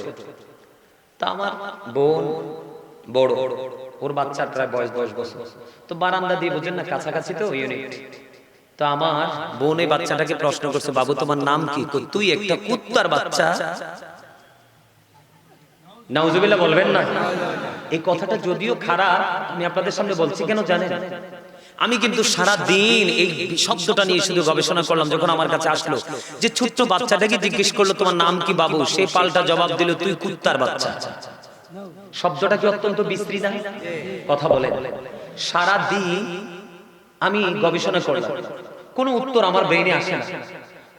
Speaker 1: তা আমার বোন বড়, ওর বাচ্চার প্রায় বয়স 10 বছর। তো বারান্দা দিয়ে বুঝেন না কাছাকাছি তো ইউনিট। তো আমার বোন এই বাচ্চাটাকে প্রশ্ন করছে, বাবু তোমার নাম কি? তুই একটা কুত্তার বাচ্চা। নাউজুবিল্লাহ বলবেন না? এই কথাটা যদিও খারাপ, আমি আপনাদের সামনে বলছি কেন জানেন? আমি কিন্তু সারা দিন এই শব্দটা নিয়ে শুধু গবেষণা করলাম। যখন আমার কাছে আসলো যে ছোট্ট বাচ্চাটাকে জিজ্ঞেস করলো তোমার নাম কি বাবু, সে পাল্টা জবাব দিল তুই কুত্তার বাচ্চা। শব্দটা কি অত্যন্ত বিশ্রী না? কথা বলে সারা দিন আমি গবেষণা করলাম, কোনো উত্তর আমার ব্রেনে আসে না।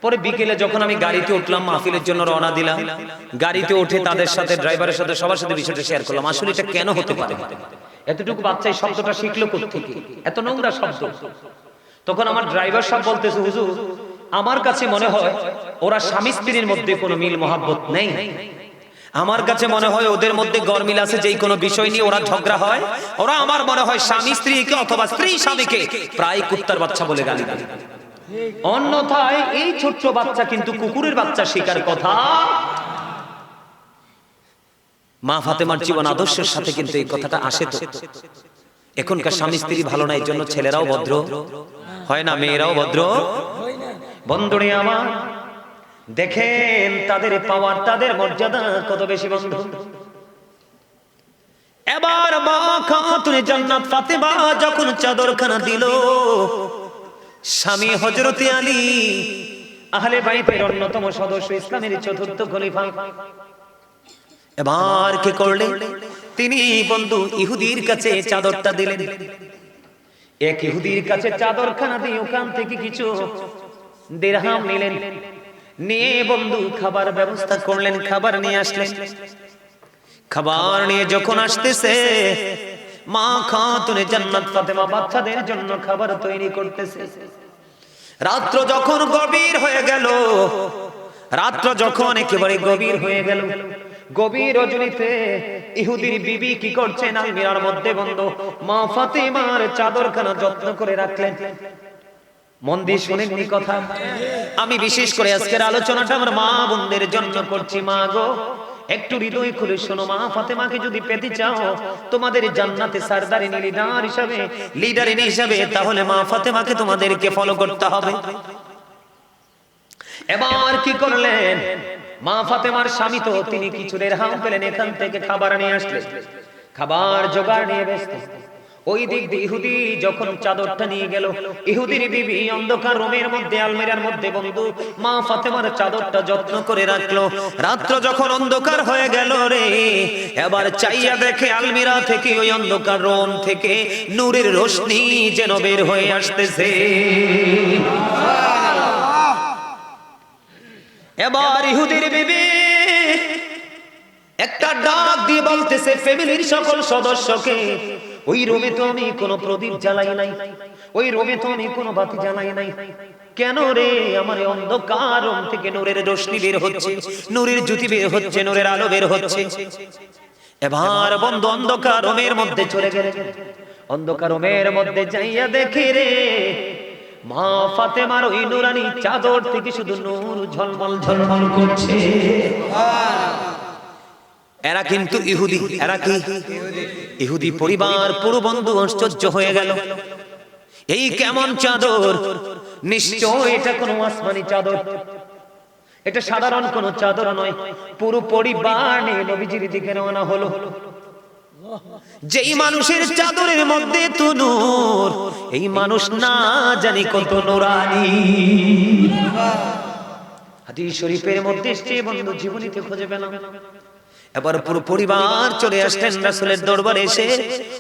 Speaker 1: পরে বিকেলে যখন আমি গাড়িতে উঠলাম, মাহফিলের জন্য রওনা দিলাম, গাড়িতে উঠে তাদের সাথে, ড্রাইভারের সাথে, সবার সাথে বিষয়টা শেয়ার করলাম। আসলে এটা কেন হতে পারে? এতটুকু বাচ্চা এই শব্দটা শিখলো কোত্থেকে? এত নোংরা শব্দ। তখন আমার ড্রাইভার সাহেব বলতেছে, হুজুর আমার কাছে মনে হয় ওরা স্বামী স্ত্রীর মধ্যে কোনো মিল মহাব্বত নেই। আমার কাছে মনে হয় ওদের মধ্যে গরমিল আছে, যেই কোনো বিষয় নিয়ে ওরা ঝগড়া হয়, ওরা আমার মনে হয় স্বামী স্ত্রীকে অথবা স্ত্রী স্বামীকে প্রায় কুত্তার বাচ্চা বলে গালি দেয়। অন্যথায় এই ছোট্ট বাচ্চা কিন্তু কুকুরের বাচ্চা শিকার কথা। মা ফাতেমার জীবন আদর্শের সাথে কিন্তু এই কথাটা আসে। তো এখনকার স্বামী স্ত্রী ভালো না, এই জন্য ছেলেরাও ভদ্র হয় না, মেয়েরাও ভদ্র। বন্ধুরে আমার দেখেন তাদের পাওয়ার, তাদের মর্যাদা কত বেশি বন্ধু। এবার মা খাতুনে জান্নাত ফাতেমা যখন চাদরখানা দিল, স্বামী হযরতে আলী আহলে বাইতের অন্যতম সদস্য, ইসলামের চতুর্থ খলিফা, এবার কি করলেন? তিনি বন্ধু ইহুদির কাছে চাদরটা দিলেন। এক ইহুদির কাছে চাদরখানা দিয়ে ওখান থেকে কিছু দিরহাম নিলেন, নিয়ে বন্ধু খাবার ব্যবস্থা করলেন, খাবার নিয়ে আসলেন। খাবার নিয়ে যখন আসতেছে, মা খাতুনে জান্নাত ফাতেমা বাচ্চাদের জন্য খাবার তৈরি করতেছে। রাত্র যখন গভীর হয়ে গেল, রাত্র যখন একেবারে গভীর হয়ে গেল, গভীর রজনীতে ইহুদির বিবি কি করছেন? আলমিরার মধ্যে বন্ধু মা ফাতেমার চাদরখানা যত্ন করে রাখলেন। মন দিয়ে শুনেননি কথা? আমি বিশেষ করে আজকের আলোচনাটা আমার মা বোনদের জন্য করছি। মা গো, একটু হৃদয় খুলে শোনো, মা ফাতেমাকে যদি পেতে চাও তোমাদের জান্নাতে সরদারিনী লিডারিনী হিসাবে, তাহলে মা ফাতেমাকে তোমাদেরকে ফলো করতে হবে। এবার কি করলেন? মা ফাতেমার স্বামী তো তিনি কিছু দিরহাম পেলেন, এখান থেকে খাবার নিয়ে আসলেন, খাবার জোগাড় নিয়ে ব্যস্ত। ওই দিক দিয়ে ইহুদি যখন চাদরটা নিয়ে গেল, ইহুদির বিবি অন্ধকার রুমের মধ্যে আলমিরার মধ্যে বন্ধু মা ফাতেমার চাদরটা যত্ন করে রাখলো। রাত্র যখন অন্ধকার হয়ে গেল রে, এবার চাইয়া দেখে আলমিরা থেকে, ওই অন্ধকার রুম থেকে নূরের রোশনি যেন বের হয়ে আসতেছে। এবার ইহুদির বিবি একটা ডাক দিয়ে বলতেছে ফ্যামিলির সকল সদস্যকে, ওই রুমে তো আমি কোনো প্রদীপ জ্বালাই নাই, ওই রুমে তো আমি কোনো বাতি জ্বালাই নাই, কেন রে? আমার অন্ধকার রুম থেকে নূরের রোশনি বের হচ্ছে, নূরের জ্যোতি বের হচ্ছে, নূরের আলো বের হচ্ছে। এবার বন্ধু অন্ধকার রুমের মধ্যে চলে গেলেন, অন্ধকার রুমের মধ্যে যাইয়া দেখে রে, মা ফাতেমার ওই নূরানি চাদর থেকে শুধু নূর ঝলমল ঝলমল করছে। এরা কিন্তু ইহুদি, এরা কি ইহুদি পরিবার পুরো বন্ধু আশ্চর্য হয়ে গেল। এই কেমন চাদর? নিশ্চয় এটা কোনো আসমানি চাদর, এটা সাধারণ কোনো চাদর নয়। পুরো পরিবার নিয়ে নবীজির দিকে রওনা হলো। যেই মানুষের চাদরের মধ্যে তো নূর, এই মানুষ না জানি কত নূরানি। হাদিস শরীফের মধ্যে এসেছে বন্ধু, জীবনীতে খুঁজে পেলাম। এবার পুরো পরিবার চলে আসলেন রাসূলের দরবারে, এসে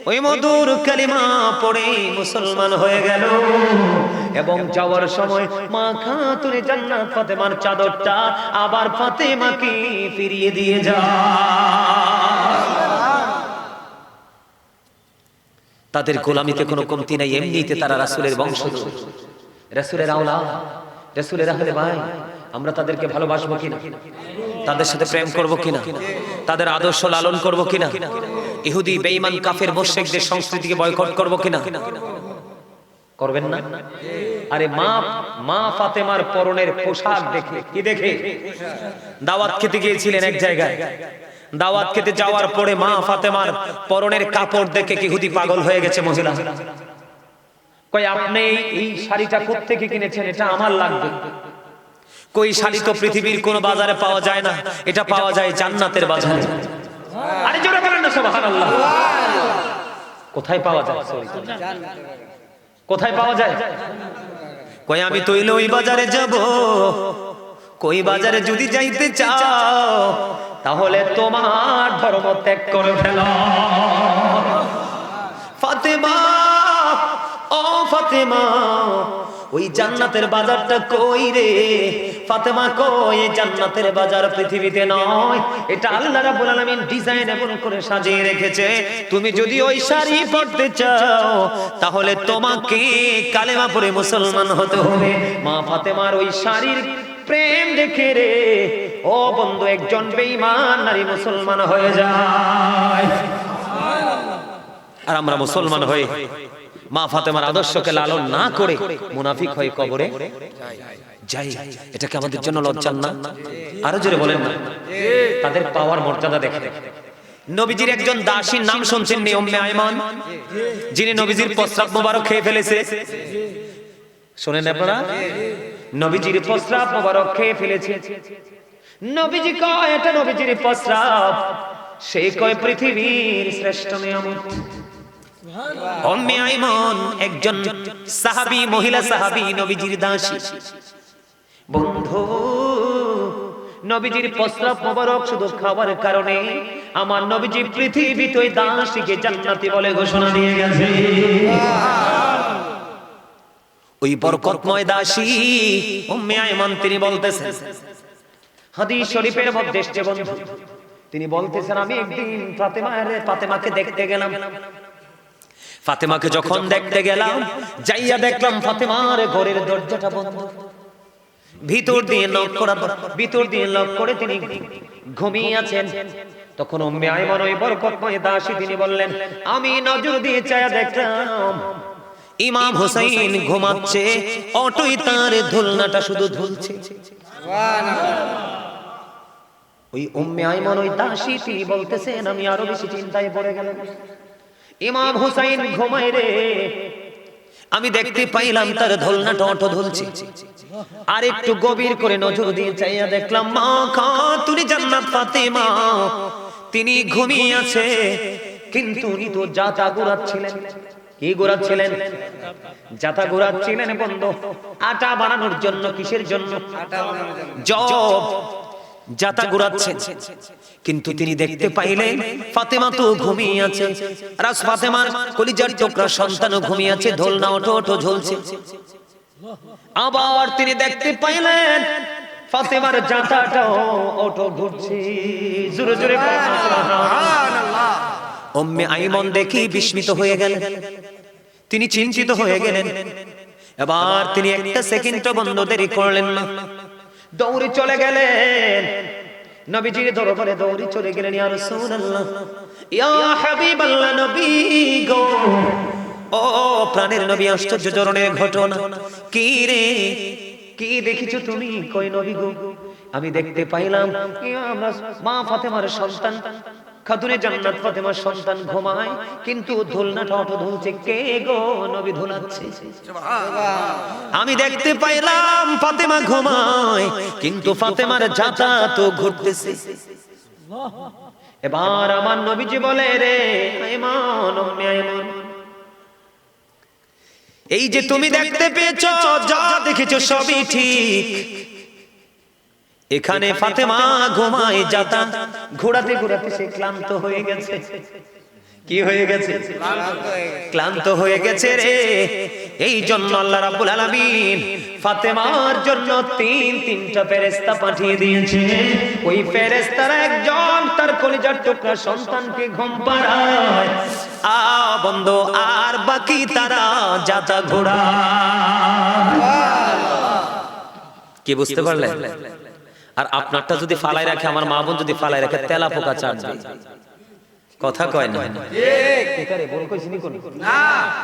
Speaker 1: ওই মধুর কালিমা পড়ে মুসলমান হয়ে গেল। এবং যাওয়ার সময় মা খাতুনে জান্নাত ফাতেমার চাদরটা আবার ফাতেমাকে ফিরিয়ে দিয়ে যায়। তাদের গোলামিতে কোনো কমতি নাই, এমনিতে তারা রাসূলের বংশধর, রাসূলের আওলাদ, রাসূলের আহলে ভাই। আমরা তাদেরকে ভালোবাসবো কিনা? তাদের সাথে প্রেম করব কিনা? তাদের আদর্শ লালন করব কিনা? ইহুদি বেঈমান কাফের মুশরিকদের সংস্কৃতিকে বয়কট করব কিনা? করবেন না? আরে মা ফাতেমার পরনের পোশাক দেখে, কি দেখে? দাওয়াত খেতে গিয়েছিলেন এক জায়গায়, দাওয়াত খেতে যাওয়ার পরে মা ফাতেমার পরনের কাপড় দেখে ইহুদি পাগল হয়ে গেছে মহিলা। কই আপনি এই শাড়িটা কোত্থেকে কিনেছেন? এটা আমার লাগবে। কই শাড়ি তো পৃথিবীর কোন বাজারে পাওয়া যায় না, এটা পাওয়া যায় জান্নাতের বাজারে। আরে জোরে বলেন না সুবহানাল্লাহ। কোথায় পাওয়া যায়? কোথায় পাওয়া যায়? কই আমি তো ওই বাজারে যাব। কই বাজারে যদি যাইতে চাও তাহলে তোমার ধর্ম ত্যাগ করে ফেলো। ফাতেমা, ও ফাতেমা, ওই জান্নাতের বাজারটা কই রে? ফাতেমা কই, জান্নাতের বাজার পৃথিবীতে নয়, এটা আল্লাহ রাব্বুল আলামিন ডিজাইন এমন করে সাজিয়ে রেখেছে। তুমি যদি ওই শাড়ি পরতে চাও তাহলে তোমাকে কালেমা পড়ে মুসলমান হতে হবে। মা ফাতেমার ওই শাড়ির প্রেম দেখে রে ও বন্ধু একজন বেঈমান নারী মুসলমান হয়ে যায়। আর আমরা মুসলমান হয়ে মা ফাতেমার আদর্শকে লালন না করে মুনাফিক হয়ে কবরে যাই। এটা কি আমাদের জন্য লজ্জার না? আরো জোরে বলেন না। তাদের পাওয়ার মর্যাদা দেখে। নবীজির একজন দাসীর নাম শুনছেন নি? উম্মে আইমান, যিনি নবীজির প্রস্রাব মোবারক খেয়ে ফেলেছে। শুনেন আপনারা? নবীজির প্রস্রাব মোবারক খেয়ে ফেলেছে। নবীজি কয় এটা নবীজির প্রস্রাব, সে কয় পৃথিবীর শ্রেষ্ঠ নিয়ামত। উম্মে আইমান একজন সাহাবী, মহিলা সাহাবী, নবীজির দাসী। বন্ধু, নবীজির প্রস্রাব মোবারক শুধু খাবার কারণে আমার নবীজি পৃথিবীতে ওই দাসীকে জান্নাতি বলে ঘোষণা দিয়ে গেছে। ওই বরকতময় দাসী উম্মে আইমান তিনি বলতেছেন, হাদিস শরীফের মধ্যে এসেছে বন্ধু, তিনি বলতেছেন আমি একদিন ফাতেমাকে দেখতে গেলাম। ফাতেমাকে যখন দেখতে গেলাম, যাইয়া দেখলাম ফাতেমার ঘরের দরজাটা বন্ধ, ভিতর দিয়ে লক করে তিনি ঘুমিয়ে আছেন। তখন উম্মে আইমান ওই বরকতময় দাসী তিনি বললেন, আমি নজর দিয়ে চায়া দেখলাম ইমাম হোসেন ঘুমাচ্ছে, অটোই তার ধুলনাটা শুধু ঝুলছে। ওই উম্মে আইমান ওই দাসী তিনি বলতেছেন আমি আরো বেশি চিন্তায় পড়ে গেলাম। ইমাম হুসাইন ঘুমায় রে, আমি দেখতে পাইলাম তার ধুলনাটা অটো ঝুলছে। আর একটু গভীর করে নজর দিয়ে চাইয়া দেখলাম মা খাতুনে জান্নাত ফাতেমা তিনি ঘুমিয়ে আছে, কিন্তু উনি তো জাতা ঘোরাচ্ছিলেন। কি ঘোরাচ্ছিলেন? জাতা ঘোরাচ্ছিলেন বন্ধু, আটা বানানোর জন্য। কিসের জন্য? জব, জাতা ঘোরাচ্ছেন। কিন্তু তিনি দেখতে পাইলেন ফাতেমা তো ঘুমিয়ে আছে, রাস ফাতেমার কলিজার টুকরা সন্তানও ঘুমিয়ে আছে, দোলনা ওঠো ওঠো ঝুলছে। আবার তিনি দেখতে পাইলেন ফাতেমার জাতাটাও ওঠো ঘুরছে। জোরে জোরে সুবহানাল্লাহ। উম্মে আইমান দেখি বিস্মিত হয়ে গেলেন, তিনি চিন্তিত হয়ে গেলেন। এবার তিনি একটা সেকেন্ডও বন্ধ দেরি করলেন না, দৌড়ে চলে গেলেন নবীজির দরবারে, দৌড়ে চলে গেলেন। ইয়া রাসূলুল্লাহ, ইয়া হাবিবাল্লাহ, নবী গো, ও প্রাণের নবী, আশ্চর্য ধরনের ঘটনা। কি রে, কি দেখিছো তুমি? কই নবী গো, আমি দেখতে পাইলাম মা ফাতেমার সন্তান খাতুনে জান্নাত ফাতেমার সন্তান ঘুমায়, কিন্তু ধুলনাটা অটো ধুলছে। কে গো? নবী ধুলাচ্ছে। আমি দেখতে পাইলাম ফাতেমা ঘুমায়, কিন্তু ফাতেমার জাতা তো ঘুরতেছে। এবার আমার নবীজি বলে রে আইমান, উম্মে আইমান, এই যে তুমি দেখতে পেয়েছো, যা দেখেছো সবই ঠিক, এখানে ফাতেমা ঘুমায় যাতা, ঘোরাতে ঘোরাতে সে ক্লান্ত হয়ে গেছে। কি হয়ে গেছে? ক্লান্ত হয়ে গেছে রে। এই জন্য আল্লাহ রাব্বুল আলামিন ফাতেমার জন্য তিনটা ফেরেশতা পাঠিয়ে দিয়েছে। ওই ফেরেশতারা একজন তার কলিজার টুকরা সন্তানকে ঘুম পাড়ায়, বন্ধু, আর বাকি তারা যাতা ঘোড়া। কি বুঝতে পারলেন? আর আপনারটা যদি ফালাই রাখে, আমার মা বোন যদি ফালাই রাখে, তেলা পোকা চাটবে। কথা কয় না?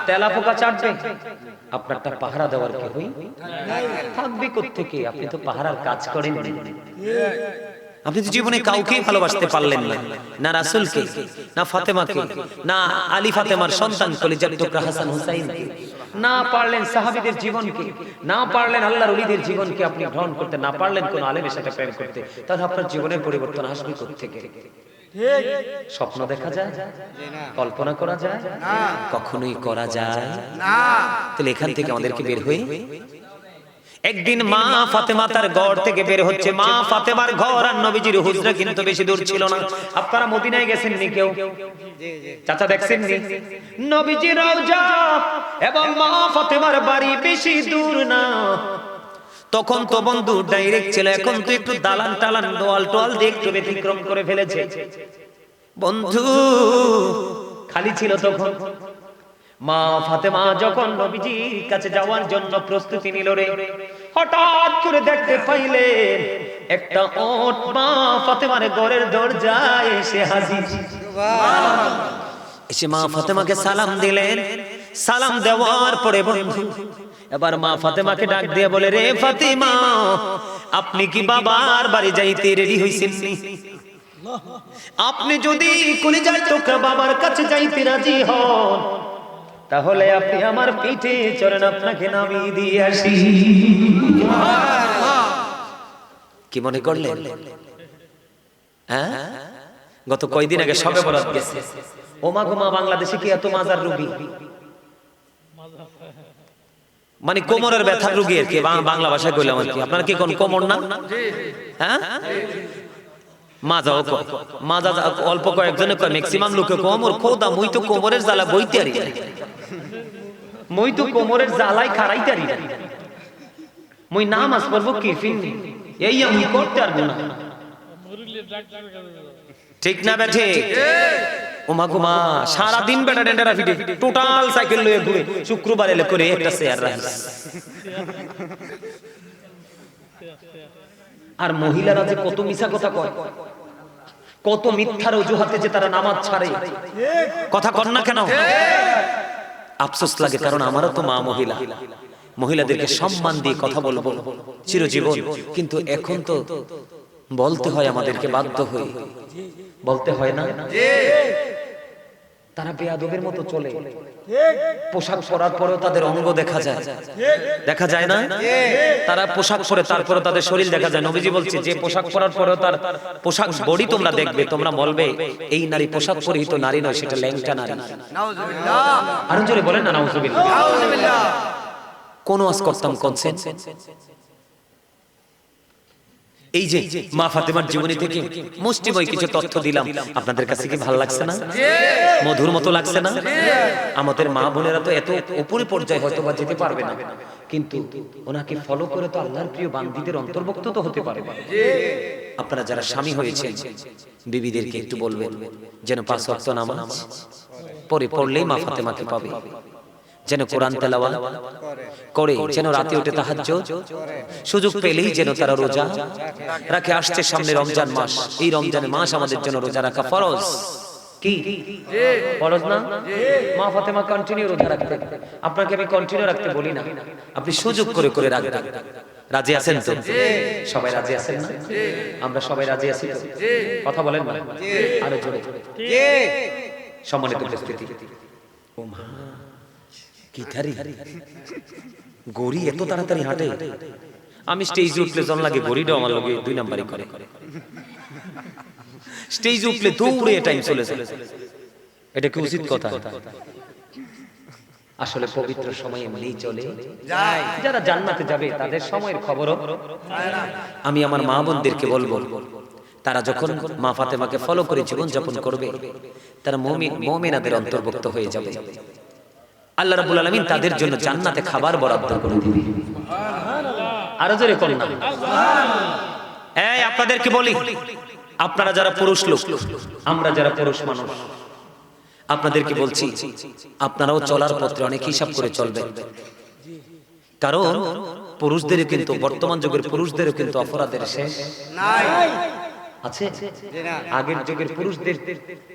Speaker 1: তেলা পোকা চাটবে। আপনারটা পাহারা দেওয়ার কে হই থাকবে কোত্থেকে? আপনি তো পাহারার কাজ করেন। আপনি তো জীবনে কাউকেই ভালোবাসতে পারলেন না, না রাসূলকে, না ফাতেমাকে, না আলী ফাতেমার সন্তান কলিজার টুকরা হাসান হুসাইনকে, না পারলেন সাহাবীদের জীবনকে, না পারলেন আল্লাহর ওলিদের জীবনকে আপনি গ্রহণ করতে, না পারলেন কোন আলেমের সাথে প্রেম করতে। তাহলে আপনার জীবনের পরিবর্তন আসবে কোত্থেকে? স্বপ্ন দেখা যায়? কল্পনা করা যায়? কখনোই করা যায় না। তাহলে এখান থেকে আমাদেরকে বের হয়ে একদিন মা ফাতেমা তার ঘর থেকে বের হচ্ছে। মা ফাতেমার ঘর আর নবীজির হুজরা কিন্তু বেশি দূর ছিল না। আপনারা মদিনায় গেছেন নি কেউ? চাচা দেখছেন নি? নবীজির রওজা এবং মা ফাতেমার বাড়ি বেশি দূর না। তখন তো বন্ধু ডাইরেক্ট ছিল, এখন তো একটু দালান টালান দোয়াল টোয়াল দিয়ে একটু ব্যতিক্রম করে ফেলেছে। বন্ধু খালি ছিল তখন। মা ফাতেমা যখন নবীজির কাছে যাওয়ার জন্য প্রস্তুতি নিল রে, হঠাৎ করে দেখতে পাইলেন একটা ওট মা ফাতেমার ঘরের দরজায় এসে হাজির। এসে মা ফাতেমাকে সালাম দিলেন। সালাম দেওয়ার পরে বন্ধু এবার মা ফাতেমাকে ডাক দিয়ে বলে, রে ফাতেমা, আপনি কি বাবার বাড়ি যাইতে রেডি হইছেন? আপনি যদি কলিজার টুকরা বাবার কাছে যাইতে রাজি হন, তাহলে আপনি আমার পিঠে চড়েন, আপনাকে নামিয়ে দিয়ে আসি। কি মনে করলেন? হ্যাঁ, গত কয়দিন আগে সবে বরাত গেছে। ওমা গোমা, বাংলাদেশে কি এত মাজার রোগী? মানে কোমরের ব্যথার রোগী আর কি, বাংলা ভাষায় কইলাম আর কি। আপনারা কি কোন কোমর না? হ্যাঁ, মাজাও কয়, মাজা অল্প কয়েকজনে কয়, ম্যাক্সিমাম লোকে কোমর। খোদা, মুই তো কোমরের জ্বালা বইতে আরি, মুই তো কোমরের জ্বালাই খারাইতে আরি, মুই নামাজ পড়বো কি ফিন এই আমি করতে পারবো না। ঠিক না বেঠে? ওমা গোমা, সারা দিন বেটা ডেন্ডারা ফিটে টোটাল সাইকেল লয়ে ঘুরে, শুক্রবার এলে করে একটা শেয়ার রাখি। আর মহিলারা যে কত মিছা কথা কয়, কত মিথ্যার অজুহাতে যে তারা নামাজ ছাড়ে। কথা কর না কেন? আফসোস লাগে, কারণ আমারও তো মা মহিলা। মহিলাদেরকে সম্মান দিয়ে কথা বলবো চিরজীবন, কিন্তু এখন তো বলতে হয়, আমাদেরকে বাধ্য হয়ে বলতে হয় না। তারা বেয়াদবের মতো চলে। পোশাক পরার পরেও তাদের অঙ্গ দেখা যায়, দেখা যায় না? তারা পোশাক পরে তারপরে তাদের শরীর দেখা যায়। নবীজি বলছে, যে পোশাক পরার পরেও তার পোশাক বডি তোমরা দেখবে, তোমরা বলবে এই নারী পোশাক পরিহিত নারী নয়, সেটা ল্যাংটা নারী। নাউজুবিল্লাহ। আরো জোরে বলেন না নাউজুবিল্লাহ। নাউজুবিল্লাহ। কোন ওয়াজ করতাম কনসেন্ট? এই যে মা ফাতেমার জীবনী থেকে মুষ্টিময় কিছু তথ্য দিলাম, আপনাদের কাছে কি ভালো লাগছে না? মধুর মতো লাগছে না? আমাদের মা বোনেরা তো এত উপরে পর্যায়ে হয়তো বা যেতে পারবে না, কিন্তু ওনাকে ফলো করে তো আল্লাহর প্রিয় বান্দীদের অন্তর্ভুক্ত তো হতে পারবে। আপনারা যারা স্বামী হয়েছেন, বিবিদেরকে একটু বলবেন যেন 5 ওয়াক্ত নামাজ পড়লেই মা ফাতেমাকে পাবে, যেন কোরআন তেলাওয়াত করে, যেন রাতে উঠে তাহাজ্জুদ, সুযোগ পেলেই যেন তারা রোজা রাখে। আসছে সামনে রমজান মাস, এই রমজানের মাস আমাদের জন্য রোজা রাখা ফরজ। কি ফরজ না? মা ফাতেমা কন্টিনিউ রোজা রাখতেন। আপনাকে আমি কন্টিনিউ রাখতে বলি না, আপনি সুযোগ করে করে রাখবেন। রাজি আছেন তো? সবাই রাজি আছেন না? আমরা সবাই রাজি আছি তো? কথা বলেন না আরো জোরে। সম্মানিত উপস্থিতি, ও মা কি ধারি গড়ি এত তাড়াতাড়ি হাঁটে। আমি স্টেজে উঠলে জন লাগে, গড়িটাও আমার লগে 2 নাম্বারই করে। স্টেজে উঠলে দৌড়ে টাইম চলে যায়। এটা কি উচিত কথা? আসলে পবিত্র সময় এমনিই চলে
Speaker 2: যায়।
Speaker 1: যারা জান্নাতে যাবে তাদের সময়ের খবরও আমি আমার মা বোনদেরকে বলবো, তারা যখন মা ফাতেমাকে ফলো করে জীবন যাপন করবে, তারা মুমিনাদের অন্তর্ভুক্ত হয়ে যাবে। আল্লাহ রাব্বুল আলামিন তাদের জন্য জান্নাতে খাবার বরাদ্দ করে দিবে। আরো জোরে করুন না। এই আপনাদেরকে বলি, আপনারা যারা পুরুষ লোক, আমরা যারা পুরুষ মানুষ, আপনাদেরকে বলছি, আপনারাও চলার পথে অনেক হিসাব করে চলবেন। কারণ পুরুষদেরও কিন্তু, বর্তমান যুগের পুরুষদেরও কিন্তু অপরাধের শেষ
Speaker 2: নাই।
Speaker 1: আছে। আগের যুগের পুরুষদের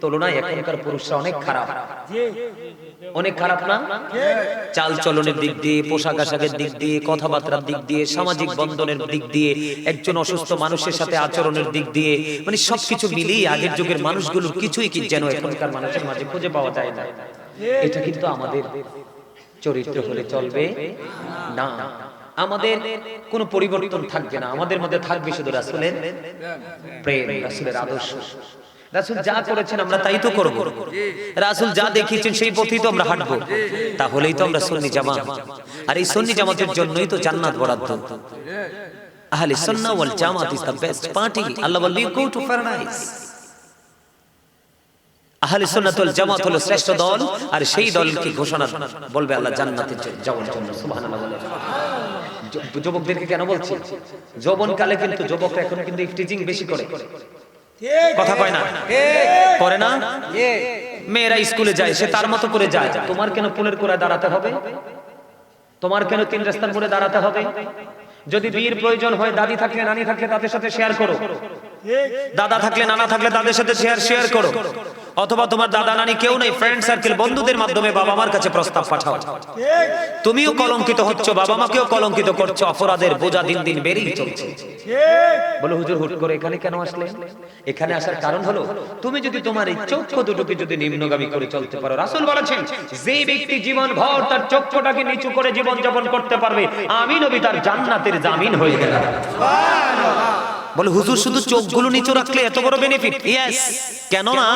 Speaker 1: তুলনায় এখনকার পুরুষরা অনেক খারাপ। অনেক খারাপ না? চাল চলনের দিক দিয়ে, পোশাক আশাকের দিক দিয়ে, কথাবার্তার দিক দিয়ে, সামাজিক বন্ধনের দিক দিয়ে, একজন অসুস্থ মানুষের সাথে আচরণের দিক দিয়ে, মানে সবকিছু মিলিয়ে আগের যুগের মানুষগুলোর কিছুই কি যেন এখনকার মানুষের মাঝে খুঁজে পাওয়া যায় না। এটা কিন্তু আমাদের চরিত্র হলে চলবে না। আমাদের কোনো পরিবর্তন থাকবে না, আমাদের মধ্যে থাকবে শুধু রাসূলের প্রেম, রাসূলের আদর্শ। রাসূল যা করেছেন আমরা তাই তো করব, রাসূল যা দেখিয়েছেন সেই পথেই তো আমরা হাঁটবো। তাহলেই তো আমরা সুন্নি জামাত, আর এই সুন্নি জামাতের জন্যই তো জান্নাত বরাদ্দ। আহলে সুন্নাহ ওয়াল জামাত ইজ দ্য বেস্ট পার্টি। আল্লাহ বলবে গো টু প্যারাডাইস। আহলে সুন্নাত ওয়াল জামাত হলো শ্রেষ্ঠ দল, আর সেই দলকে ঘোষণা বলবে আল্লাহ জান্নাতে যাওয়ার জন্য। সুবহানাল্লাহ বলে। যুবকদেরকে কেন বলছি? যৌবনকালে কিন্তু যুবকরা এখন কিন্তু ইফটিজিং বেশি করে, কথা কয় না? করে না? মেয়েরা স্কুলে যায়, সে তার মতো করে যায়। তোমার কেন পুলের কোরায় দাঁড়াতে হবে? তোমার কেন তিন রাস্তার মোড়ে দাঁড়াতে হবে? যদি বিয়ের প্রয়োজন হয়, দাদি থাকলে নানি থাকলে তাদের সাথে শেয়ার করো, দাদা থাকলে নানা থাকলে তাদের সাথে শেয়ার করো। অথবা তোমার দাদা নানি কেউ নেই, ফ্রেন্ড সার্কেল, বন্ধুদের মাধ্যমে বাবা মার কাছে প্রস্তাব পাঠাও। তুমিও কলঙ্কিত হচ্ছ, বাবা মাকেও কলঙ্কিত করছো, অপরাধের বোঝা দিন দিন বেড়েই চলছে। বলো হুজুর হুট করে এখানে কেন আসলে? এখানে আসার কারণ হলো, তুমি যদি তোমার এই চক্ষু দুটোকে যদি নিম্নগামী করে চলতে পারো, রাসূল বলেছেন যে ব্যক্তি জীবন ভর তার চক্ষুটাকে নিচু করে জীবন যাপন করতে পারবে, আমি নবী তার জান্নাতের জামিন হয়ে গেলাম। সুবহানাল্লাহ। বলে হুজুর শুধু চোখগুলো নিচু রাখলে এত বড় বেনিফিট? ইয়েস। কেন না?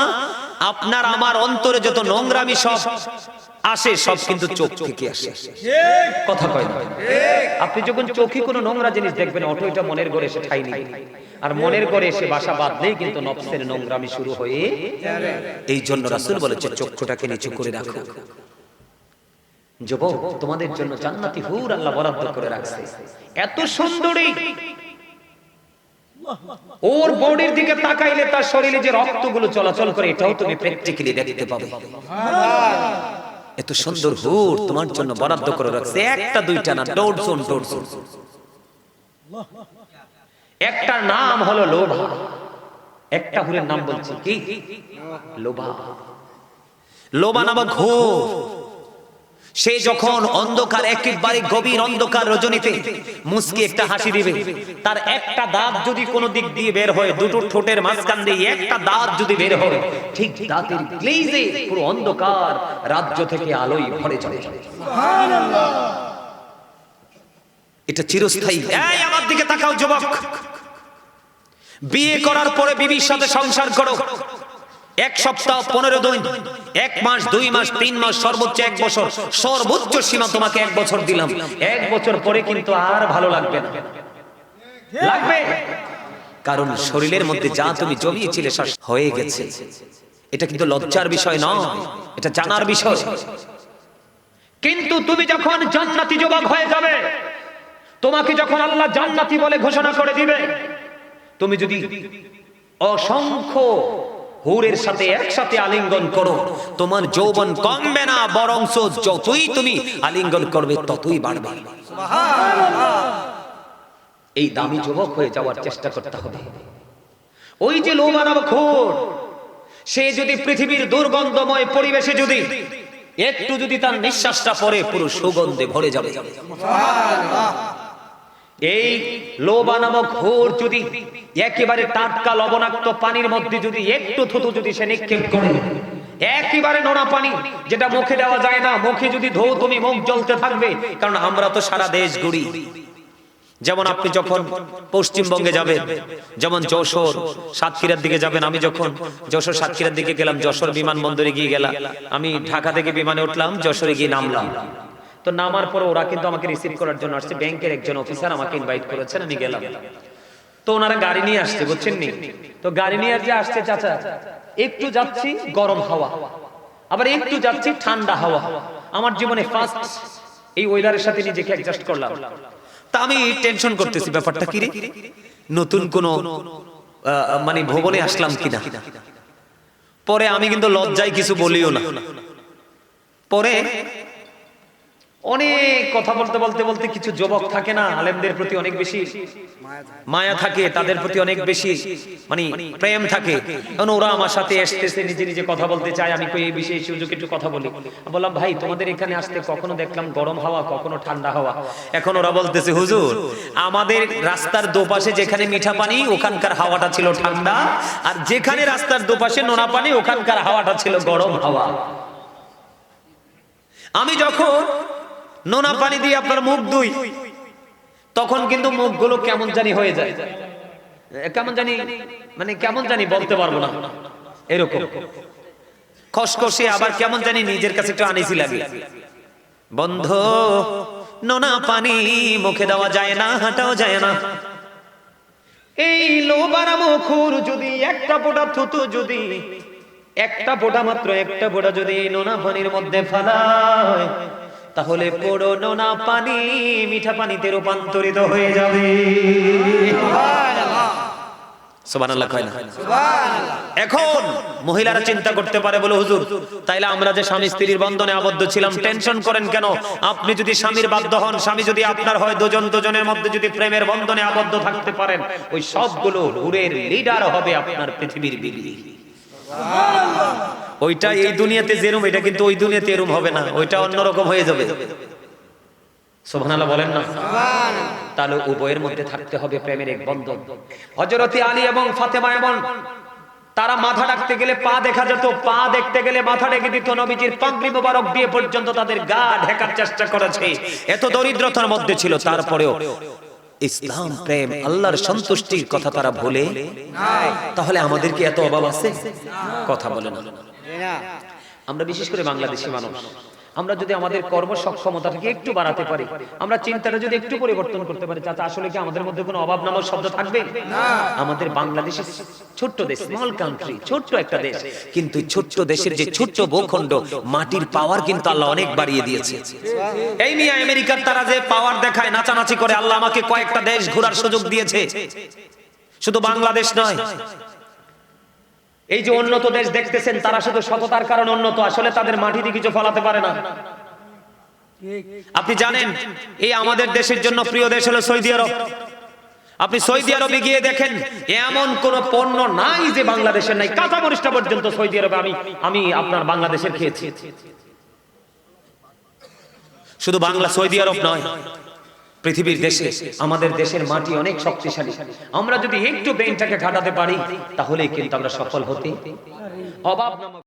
Speaker 1: আপনার আমার অন্তরে যত নোংরামি সব আসে, সব কিন্তু চোখ থেকে আসে, কথা কয় না? আপনি যখন চোখে কোনো নোংরা জিনিস দেখবেন, অটো এটা মনের ঘরে এসে ঠাই নেই, আর মনের ঘরে এসে বাসা বাঁধলেই কিন্তু নফসের নোংরামি শুরু হয়ে। এই জন্য রাসূল বলেছে চক্ষুটাকে নিচু করে রাখো। যুবক, তোমাদের জন্য জান্নাতি হুর আল্লাহ বরাদ্দ করে রাখছে। এত সুন্দরী, ওর বডির দিকে তাকাইলে তার শরীরে যে রক্তগুলো চলাচল করে, এটাও তুমি প্র্যাকটিক্যালি দেখতে পাবে। এত সুন্দর হুর তোমার জন্য বরাদ্দ করে রাখছে, একটা দুইটা না, ডজন ডজন। একটা নাম হলো লোভা। একটা হুরের নাম বলছি, কি? লোভা। লোভা নামক হুর, সে যখন অন্ধকার, একেবারে গভীর অন্ধকার রজনীতে মুস্কি একটা হাসি দিবে, তার একটা দাঁত যদি কোনো দিক দিয়ে বের হয়, দুটো ঠোঁটের মাঝখান দিয়ে একটা দাঁত যদি বের হয়, ঠিক দাঁতের গ্লেজে পুরো অন্ধকার রাজ্য থেকে আলোয় ভরে যাবে। সুবহানাল্লাহ। এটা চিরস্থায়ী। এই আমার দিকে তাকাও যুবক, বিয়ে করার পরে বিবির সাথে সংসার করো, এক সপ্তাহ 15 দিন, 1 মাস, 2 মাস, 3 মাস, সর্বোচ্চ 1 বছর, সর্বোচ্চ সীমা তোমাকে 1 বছর দিলাম। 1 বছর পরে কিন্তু আর ভালো লাগবে না, লাগবে? কারণ শরীরের মধ্যে যা তুমি জমিয়েছিলে হয়ে গেছে। এটা কিন্তু লজ্জার বিষয় নয়, এটা জানার বিষয়। কিন্তু তুমি যখন জান্নাতি যুবক হয়ে যাবে, তোমাকে যখন আল্লাহ জান্নাতি বলে ঘোষণা করে দিবে, তুমি যদি অসংখ্য হুরের সাথে একসাথে আলিঙ্গন করো, তোমার যৌবন কমবে না, বরং যতই তুমি আলিঙ্গন করবে ততই বাড়বে। সুবহানাল্লাহ। এই দামি যুবক হয়ে যাওয়ার চেষ্টা করতে হবে। ওই যে লোভা নামক হুর, সে যদি পৃথিবীর দুর্গন্ধময় পরিবেশে যদি একটু যদি তার নিঃশ্বাসটা পড়ে, পুরো সুগন্ধে ভরে যাবে। সুবহানাল্লাহ। এই লোভা নামক হুর যদি একেবারে টাটকা লবণাক্ত পানির মধ্যে যদি একটু থুতু যদি সে নিক্ষেপ করে, একেবারে নোনা পানি যেটা মুখে দেওয়া যায় না, মুখে যদি ধো তুমি মুখ জ্বলতে থাকবে। কারণ আমরা তো সারা দেশ ঘুরি, যেমন আপনি যখন পশ্চিমবঙ্গে যাবেন, যেমন যশোর সাতক্ষীরার দিকে যাবেন, আমি যখন যশোর সাতক্ষীরার দিকে গেলাম, যশোর বিমানবন্দরে গিয়ে গেলাম, আমি ঢাকা থেকে বিমানে উঠলাম, যশোরে গিয়ে নামলাম। তো নামার পরে ওরা কিন্তু আমাকে রিসিভ করার জন্য আসছে, ব্যাংকের একজন অফিসার আমাকে ইনভাইট করেছেন, আমি গেলাম। তো ওনারা গাড়ি নিয়ে আসছে, বুঝছেন নি? তো গাড়ি নিয়ে যে আসছে, চাচা একটু যাচ্ছি গরম হাওয়া, আবার একটু যাচ্ছি ঠান্ডা হাওয়া। আমার জীবনে ফার্স্ট এই ওয়েদারের সাথে নিজেকে অ্যাডজাস্ট করলাম। তা আমি টেনশন করতেছি, ব্যাপারটা কি রে, নতুন কোন মানে ভবনে আসলাম কিনা। পরে আমি কিন্তু লজ্জায় কিছু বলিও না। পরে অনেক কথা বলতে বলতে বলতে কিছু যুবক থাকে না, আলেমদের প্রতি অনেক বেশি মায়া থাকে, তাদের প্রতি অনেক বেশি মানে প্রেম থাকে। কারণ ওরা আমার সাথে এসতেছে, নিজে নিজে কথা বলতে চায়। আমি কই এই বিষয়ে সুযোগে একটু কথা বলি। বললাম, ভাই তোমাদের এখানে আসতে কখনো দেখলাম গরম হাওয়া, কখনো ঠান্ডা হাওয়া। এখন ওরা বলতেছে, হুজুর আমাদের রাস্তার দোপাশে যেখানে মিঠা পানি ওখানকার হাওয়াটা ছিল ঠান্ডা, আর যেখানে রাস্তার দোপাশে নোনা পানি ওখানকার হাওয়াটা ছিল গরম হাওয়া। আমি যখন নোনা পানি দিয়ে আপনার মুখ ধুই, তখন কিন্তু মুখগুলো কেমন জানি হয়ে যায়, কেমন জানি মানে কেমন জানি বলতে পারবো না, এরকম খসখসে, আবার কেমন জানি নিজের কাছে একটু আনিসি লাগে। বন্ধু, নোনা পানি মুখে দেওয়া যায় না, হাঁটাও যায় না। এই লোবারা মুখুর যদি একটা ফোঁটা থুতু, যদি একটা ফোঁটা, মাত্র একটা ফোঁটা যদি নোনা পানির মধ্যে ফেলায়, তাহলে পুরো নোনা পানি মিঠা পানিতে রূপান্তরিত হয়ে যাবে। সুবহানাল্লাহ কয় না? এখন মহিলারা চিন্তা করতে পারে, বলে হুজুর তাইলে আমরা যে স্বামী স্ত্রীর বন্ধনে আবদ্ধ ছিলাম, টেনশন করেন কেন? আপনি যদি স্বামীর বাধ্য হন, স্বামী যদি আপনার হয়, দুজন দুজনের মধ্যে যদি প্রেমের বন্ধনে আবদ্ধ থাকতে পারেন, ওই সবগুলো হুরের লিডার হবে আপনার পৃথিবীর বিবি। ওইটা এই দুনিয়াতে যেরকম, এটা কিন্তু ওই দুনিয়াতে এরকম হবে না, ওইটা অন্যরকম হয়ে যাবে। সুবহানাল্লাহ বলেন না? তাহলে উভয়ের মধ্যে থাকতে হবে প্রেমের এক বন্ধন। হযরত আলী এবং ফাতেমা, এবং তারা মাথা ঢাকতে গেলে পা দেখা যেত, পা দেখতে গেলে মাথা ঢেকে দিত। নবীজির পাগড়ি মোবারক দিয়ে পর্যন্ত তাদের গা ঢাকার চেষ্টা করেছে। এত দরিদ্রতার মধ্যে ছিল, তারপরেও ইসলাম, প্রেম, আল্লাহর সন্তুষ্টির কথা তারা ভুলে নাই। তাহলে আমাদের কি এত অভাব আছে? কথা বলে না। আমরা বিশেষ করে বাংলাদেশি মানুষ, আমরা যদি আমাদের কর্ম সক্ষমতাটাকে একটু বাড়াতে পারি, আমরা চিন্তাটা যদি একটু পরিবর্তন করতে পারি, চাচা আসলে কি আমাদের মধ্যে কোনো অভাব নামক শব্দ থাকবে না? আমাদের বাংলাদেশ ছোট্ট দেশ, স্মল কান্ট্রি, ছোট্ট একটা দেশ, কিন্তু ছোট্ট দেশের যে ছোট্ট ভূখণ্ড, মাটির পাওয়ার কিন্তু আল্লাহ অনেক বাড়িয়ে দিয়েছে। এই মিয়া আমেরিকার তারা যে পাওয়ার দেখায়, নাচানাচি করে, আল্লাহ আমাকে কয়েকটা দেশ ঘোরার সুযোগ দিয়েছে, শুধু বাংলাদেশ নয়। এই যে উন্নত দেশ দেখতেছেন, তারা শুধু সততার কারণে উন্নত, আসলে তাদের মাটিতে কিছু ফলাতে পারে না। আপনি জানেন, এই আমাদের দেশের জন্য প্রিয় দেশ হলো সৌদি আরব। আপনি সৌদি আরবে গিয়ে দেখেন, এমন কোন পণ্য নাই যে বাংলাদেশের নাই। কাঁচা মরিচটা পর্যন্ত সৌদি আরবে আমি আপনার বাংলাদেশের খেয়েছি। শুধু সৌদি আরব নয়, পৃথিবীর দেশে আমাদের দেশের মাটি অনেক শক্তিশালী। আমরা যদি একটু ব্রেনটাকে ঘাটাতে পারি, তাহলে কিন্তু আমরা সফল হতে অভাব নামক